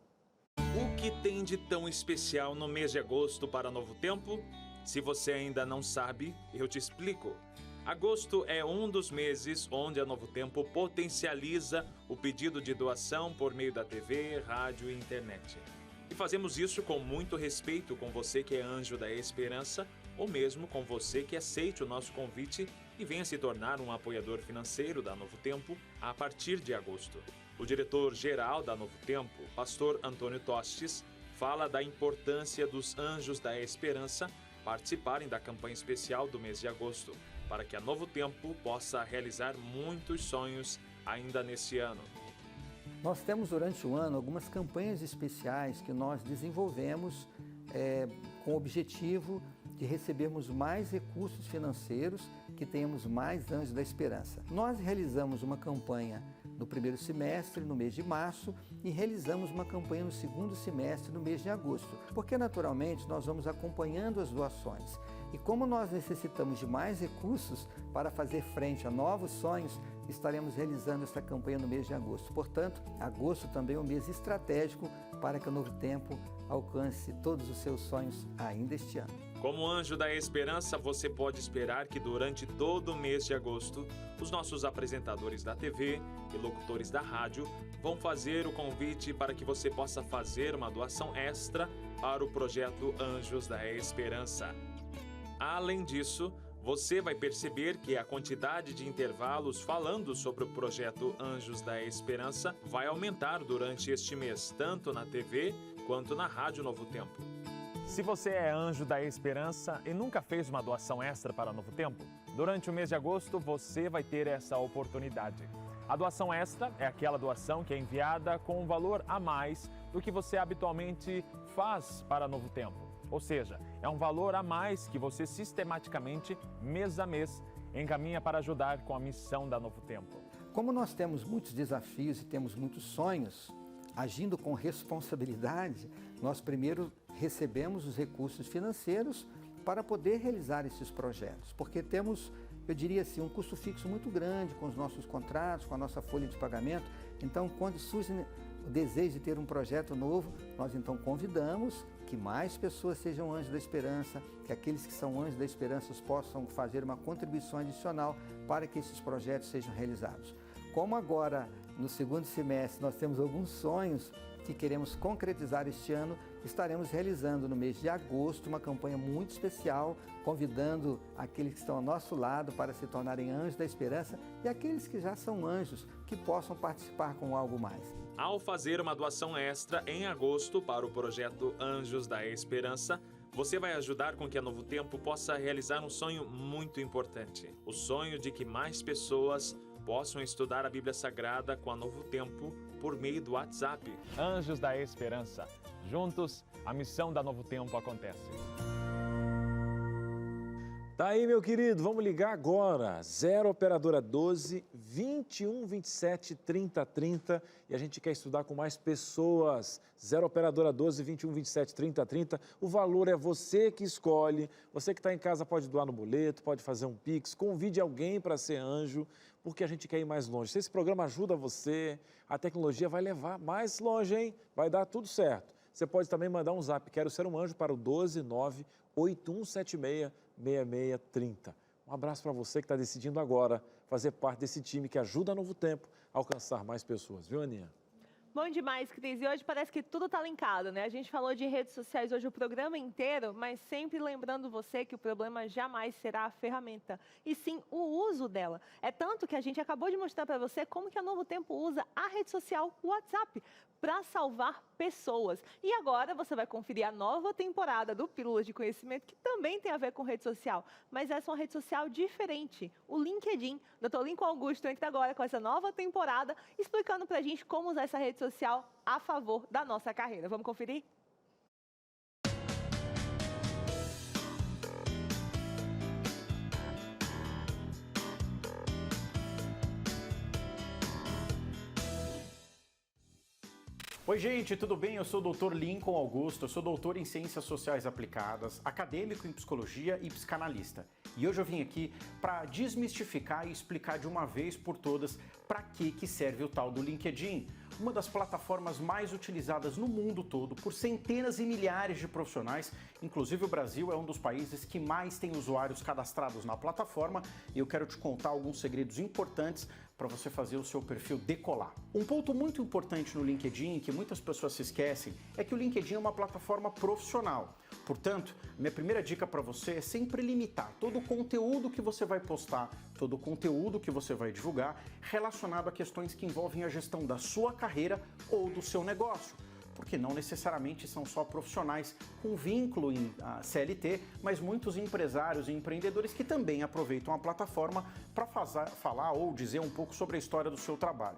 O que tem de tão especial no mês de agosto para Novo Tempo? Se você ainda não sabe, eu te explico. Agosto é um dos meses onde a Novo Tempo potencializa o pedido de doação por meio da TV, rádio e internet. E fazemos isso com muito respeito com você que é Anjo da Esperança, ou mesmo com você que aceite o nosso convite e venha se tornar um apoiador financeiro da Novo Tempo a partir de agosto. O diretor-geral da Novo Tempo, pastor Antônio Tostes, fala da importância dos Anjos da Esperança participarem da campanha especial do mês de agosto, para que a Novo Tempo possa realizar muitos sonhos ainda nesse ano. Nós temos durante o ano algumas campanhas especiais que nós desenvolvemos com o objetivo de recebermos mais recursos financeiros, que tenhamos mais Anjos da Esperança. Nós realizamos uma campanha no primeiro semestre, no mês de março, e realizamos uma campanha no segundo semestre, no mês de agosto, porque naturalmente nós vamos acompanhando as doações. E como nós necessitamos de mais recursos para fazer frente a novos sonhos, estaremos realizando essa campanha no mês de agosto. Portanto, agosto também é um mês estratégico para que o Novo Tempo alcance todos os seus sonhos ainda este ano. Como Anjo da Esperança, você pode esperar que durante todo o mês de agosto, os nossos apresentadores da TV e locutores da rádio vão fazer o convite para que você possa fazer uma doação extra para o projeto Anjos da Esperança. Além disso, você vai perceber que a quantidade de intervalos falando sobre o projeto Anjos da Esperança vai aumentar durante este mês, tanto na TV quanto na Rádio Novo Tempo. Se você é Anjo da Esperança e nunca fez uma doação extra para Novo Tempo, durante o mês de agosto você vai ter essa oportunidade. A doação extra é aquela doação que é enviada com um valor a mais do que você habitualmente faz para Novo Tempo. Ou seja, é um valor a mais que você sistematicamente, mês a mês, encaminha para ajudar com a missão da Novo Tempo. Como nós temos muitos desafios e temos muitos sonhos, agindo com responsabilidade, nós primeiro recebemos os recursos financeiros para poder realizar esses projetos, porque temos, eu diria assim, um custo fixo muito grande com os nossos contratos, com a nossa folha de pagamento. Então, quando surge o desejo de ter um projeto novo, nós então convidamos que mais pessoas sejam Anjos da Esperança, que aqueles que são Anjos da Esperança possam fazer uma contribuição adicional para que esses projetos sejam realizados. Como agora, no segundo semestre, nós temos alguns sonhos que queremos concretizar este ano, estaremos realizando no mês de agosto uma campanha muito especial, convidando aqueles que estão ao nosso lado para se tornarem anjos da esperança e aqueles que já são anjos que possam participar com algo mais. Ao fazer uma doação extra em agosto para o projeto Anjos da Esperança, você vai ajudar com que a Novo Tempo possa realizar um sonho muito importante. O sonho de que mais pessoas possam estudar a Bíblia Sagrada com a Novo Tempo por meio do WhatsApp. Anjos da Esperança. Juntos, a missão da Novo Tempo acontece. Tá aí, meu querido, vamos ligar agora. 0 operadora 12 21 27 30 30 e a gente quer estudar com mais pessoas. 0 operadora 12 21 27 30 30. O valor é você que escolhe. Você que está em casa pode doar no boleto, pode fazer um Pix, convide alguém para ser anjo, porque a gente quer ir mais longe. Se esse programa ajuda você, a tecnologia vai levar mais longe, hein? Vai dar tudo certo. Você pode também mandar um zap, quero ser um anjo, para o 129 8176 6630. Um abraço para você que está decidindo agora fazer parte desse time que ajuda a Novo Tempo a alcançar mais pessoas, viu, Aninha? Bom demais, Cris. E hoje parece que tudo está linkado, né? A gente falou de redes sociais hoje o programa inteiro, mas sempre lembrando você que o problema jamais será a ferramenta, e sim o uso dela. É tanto que a gente acabou de mostrar para você como que a Novo Tempo usa a rede social WhatsApp para salvar pessoas. E agora você vai conferir a nova temporada do Pílulas de Conhecimento, que também tem a ver com rede social, mas essa é uma rede social diferente, o LinkedIn. Dr. Lincoln Augusto entra agora com essa nova temporada, explicando para a gente como usar essa rede social a favor da nossa carreira. Vamos conferir? Oi, gente, tudo bem? Eu sou o Dr. Lincoln Augusto, eu sou doutor em Ciências Sociais Aplicadas, acadêmico em Psicologia e psicanalista. E hoje eu vim aqui para desmistificar e explicar de uma vez por todas para que serve o tal do LinkedIn, uma das plataformas mais utilizadas no mundo todo por centenas e milhares de profissionais. Inclusive o Brasil é um dos países que mais tem usuários cadastrados na plataforma, e eu quero te contar alguns segredos importantes para você fazer o seu perfil decolar. Um ponto muito importante no LinkedIn, que muitas pessoas se esquecem, é que o LinkedIn é uma plataforma profissional. Portanto, minha primeira dica para você é sempre limitar todo o conteúdo que você vai postar, todo o conteúdo que você vai divulgar relacionado a questões que envolvem a gestão da sua carreira ou do seu negócio. Porque não necessariamente são só profissionais com vínculo em CLT, mas muitos empresários e empreendedores que também aproveitam a plataforma para falar ou dizer um pouco sobre a história do seu trabalho.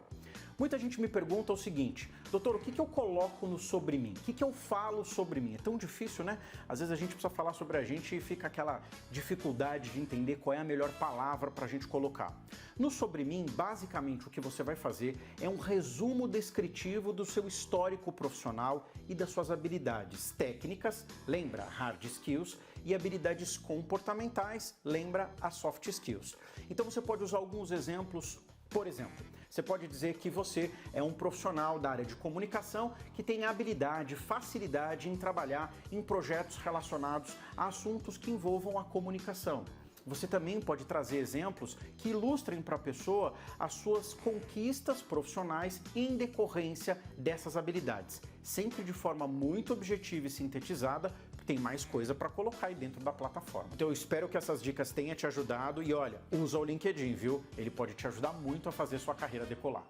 Muita gente me pergunta o seguinte: doutor, o que eu coloco no sobre mim? O que eu falo sobre mim? É tão difícil, né? Às vezes a gente precisa falar sobre a gente e fica aquela dificuldade de entender qual é a melhor palavra para a gente colocar. No sobre mim, basicamente o que você vai fazer é um resumo descritivo do seu histórico profissional e das suas habilidades técnicas, lembra, hard skills, e habilidades comportamentais, lembra, as soft skills. Então você pode usar alguns exemplos. Por exemplo, você pode dizer que você é um profissional da área de comunicação que tem habilidade, facilidade em trabalhar em projetos relacionados a assuntos que envolvam a comunicação. Você também pode trazer exemplos que ilustrem para a pessoa as suas conquistas profissionais em decorrência dessas habilidades, sempre de forma muito objetiva e sintetizada, porque tem mais coisa para colocar aí dentro da plataforma. Então eu espero que essas dicas tenham te ajudado e olha, usa o LinkedIn, viu? Ele pode te ajudar muito a fazer sua carreira decolar.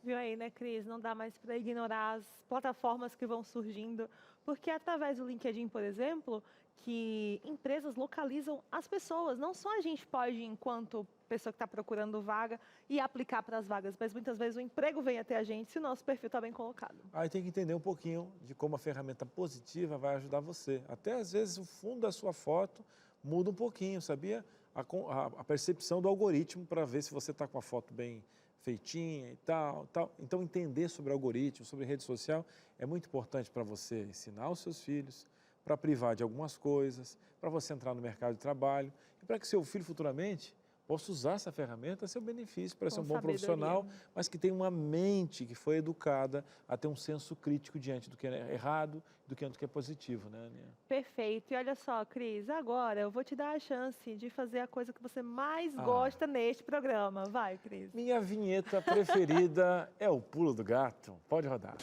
Viu aí, né, Cris? Não dá mais para ignorar as plataformas que vão surgindo, porque através do LinkedIn, por exemplo, que empresas localizam as pessoas. Não só a gente pode, enquanto pessoa que está procurando vaga, e aplicar para as vagas, mas muitas vezes o emprego vem até a gente se o nosso perfil está bem colocado. Aí tem que entender um pouquinho de como a ferramenta positiva vai ajudar você. Até às vezes o fundo da sua foto muda um pouquinho, sabia? A percepção do algoritmo para ver se você está com a foto bem feitinha e tal. Então, entender sobre algoritmo, sobre rede social, é muito importante para você ensinar os seus filhos, para privar de algumas coisas, para você entrar no mercado de trabalho e para que seu filho futuramente possa usar essa ferramenta a seu benefício, para ser um bom profissional, mas que tem uma mente que foi educada a ter um senso crítico diante do que é errado e do que é positivo, né, Aninha? Perfeito. E olha só, Cris, agora eu vou te dar a chance de fazer a coisa que você mais gosta neste programa. Vai, Cris. Minha vinheta preferida é o Pulo do Gato. Pode rodar.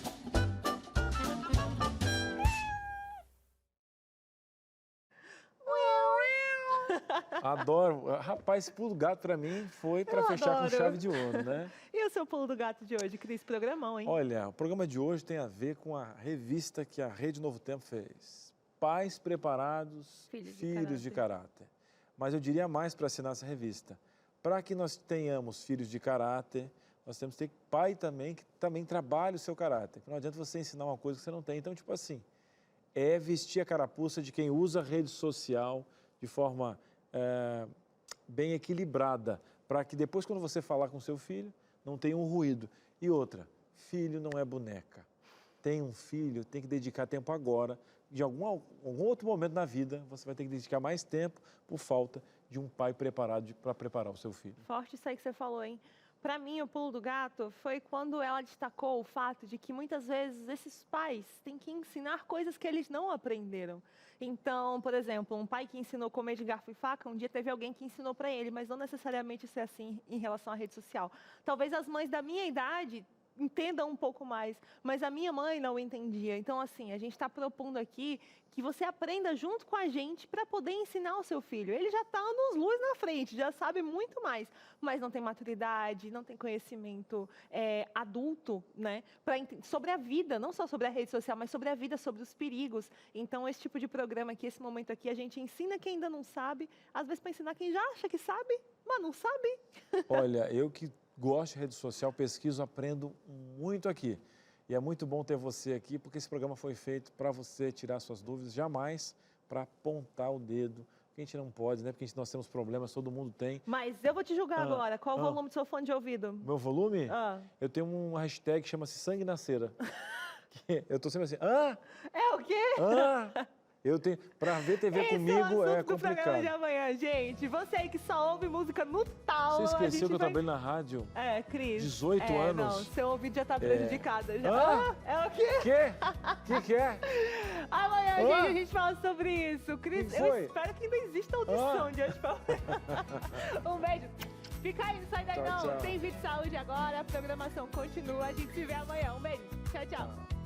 Adoro. Rapaz, esse pulo do gato pra mim foi pra fechar adoro. com chave de ouro, né? E o seu pulo do gato de hoje, Cris? Programão, hein? Olha, o programa de hoje tem a ver com a revista que a Rede Novo Tempo fez. Pais preparados, filhos de caráter. Mas eu diria mais para assinar essa revista. Para que nós tenhamos filhos de caráter, nós temos que ter pai também que também trabalhe o seu caráter. Não adianta você ensinar uma coisa que você não tem. Então, tipo assim, é vestir a carapuça de quem usa a rede social de forma bem equilibrada, para que depois, quando você falar com seu filho, não tenha um ruído. E outra, filho não é boneca. Tem um filho, tem que dedicar tempo agora. De algum outro momento na vida, você vai ter que dedicar mais tempo por falta de um pai preparado para preparar o seu filho. Forte isso aí que você falou, hein? Para mim, o pulo do gato foi quando ela destacou o fato de que muitas vezes esses pais têm que ensinar coisas que eles não aprenderam. Então, por exemplo, um pai que ensinou a comer de garfo e faca, um dia teve alguém que ensinou para ele, mas não necessariamente ser assim em relação à rede social. Talvez as mães da minha idade entendam um pouco mais, mas a minha mãe não entendia. Então, assim, a gente está propondo aqui que você aprenda junto com a gente para poder ensinar o seu filho. Ele já está anos-luz na frente, já sabe muito mais, mas não tem maturidade, não tem conhecimento adulto, né, sobre a vida, não só sobre a rede social, mas sobre a vida, sobre os perigos. Então, esse tipo de programa aqui, esse momento aqui, a gente ensina quem ainda não sabe, às vezes para ensinar quem já acha que sabe, mas não sabe. Olha, eu que gosto de rede social, pesquiso, aprendo muito aqui. E é muito bom ter você aqui, porque esse programa foi feito para você tirar suas dúvidas, jamais para apontar o dedo. Que a gente não pode, né? Porque nós temos problemas, todo mundo tem. Mas eu vou te julgar agora. Qual o volume do seu fone de ouvido? Meu volume? Eu tenho uma hashtag que chama-se Sangue na Cera. Eu tô sempre assim, É o quê? Eu tenho, pra ver TV comigo é complicado. Do programa de amanhã, gente. Você aí que só ouve música no talo. Você esqueceu que eu trabalhei na rádio? Cris. 18 anos. Não, seu ouvido já tá prejudicado. Já. É o quê? Que é? Amanhã, gente, a gente fala sobre isso. Cris, eu espero que ainda exista audição de hoje pra amanhã. Um beijo. Fica aí, não sai daí não. Tem vídeo de saúde agora, a programação continua. A gente se vê amanhã. Um beijo. Tchau, tchau.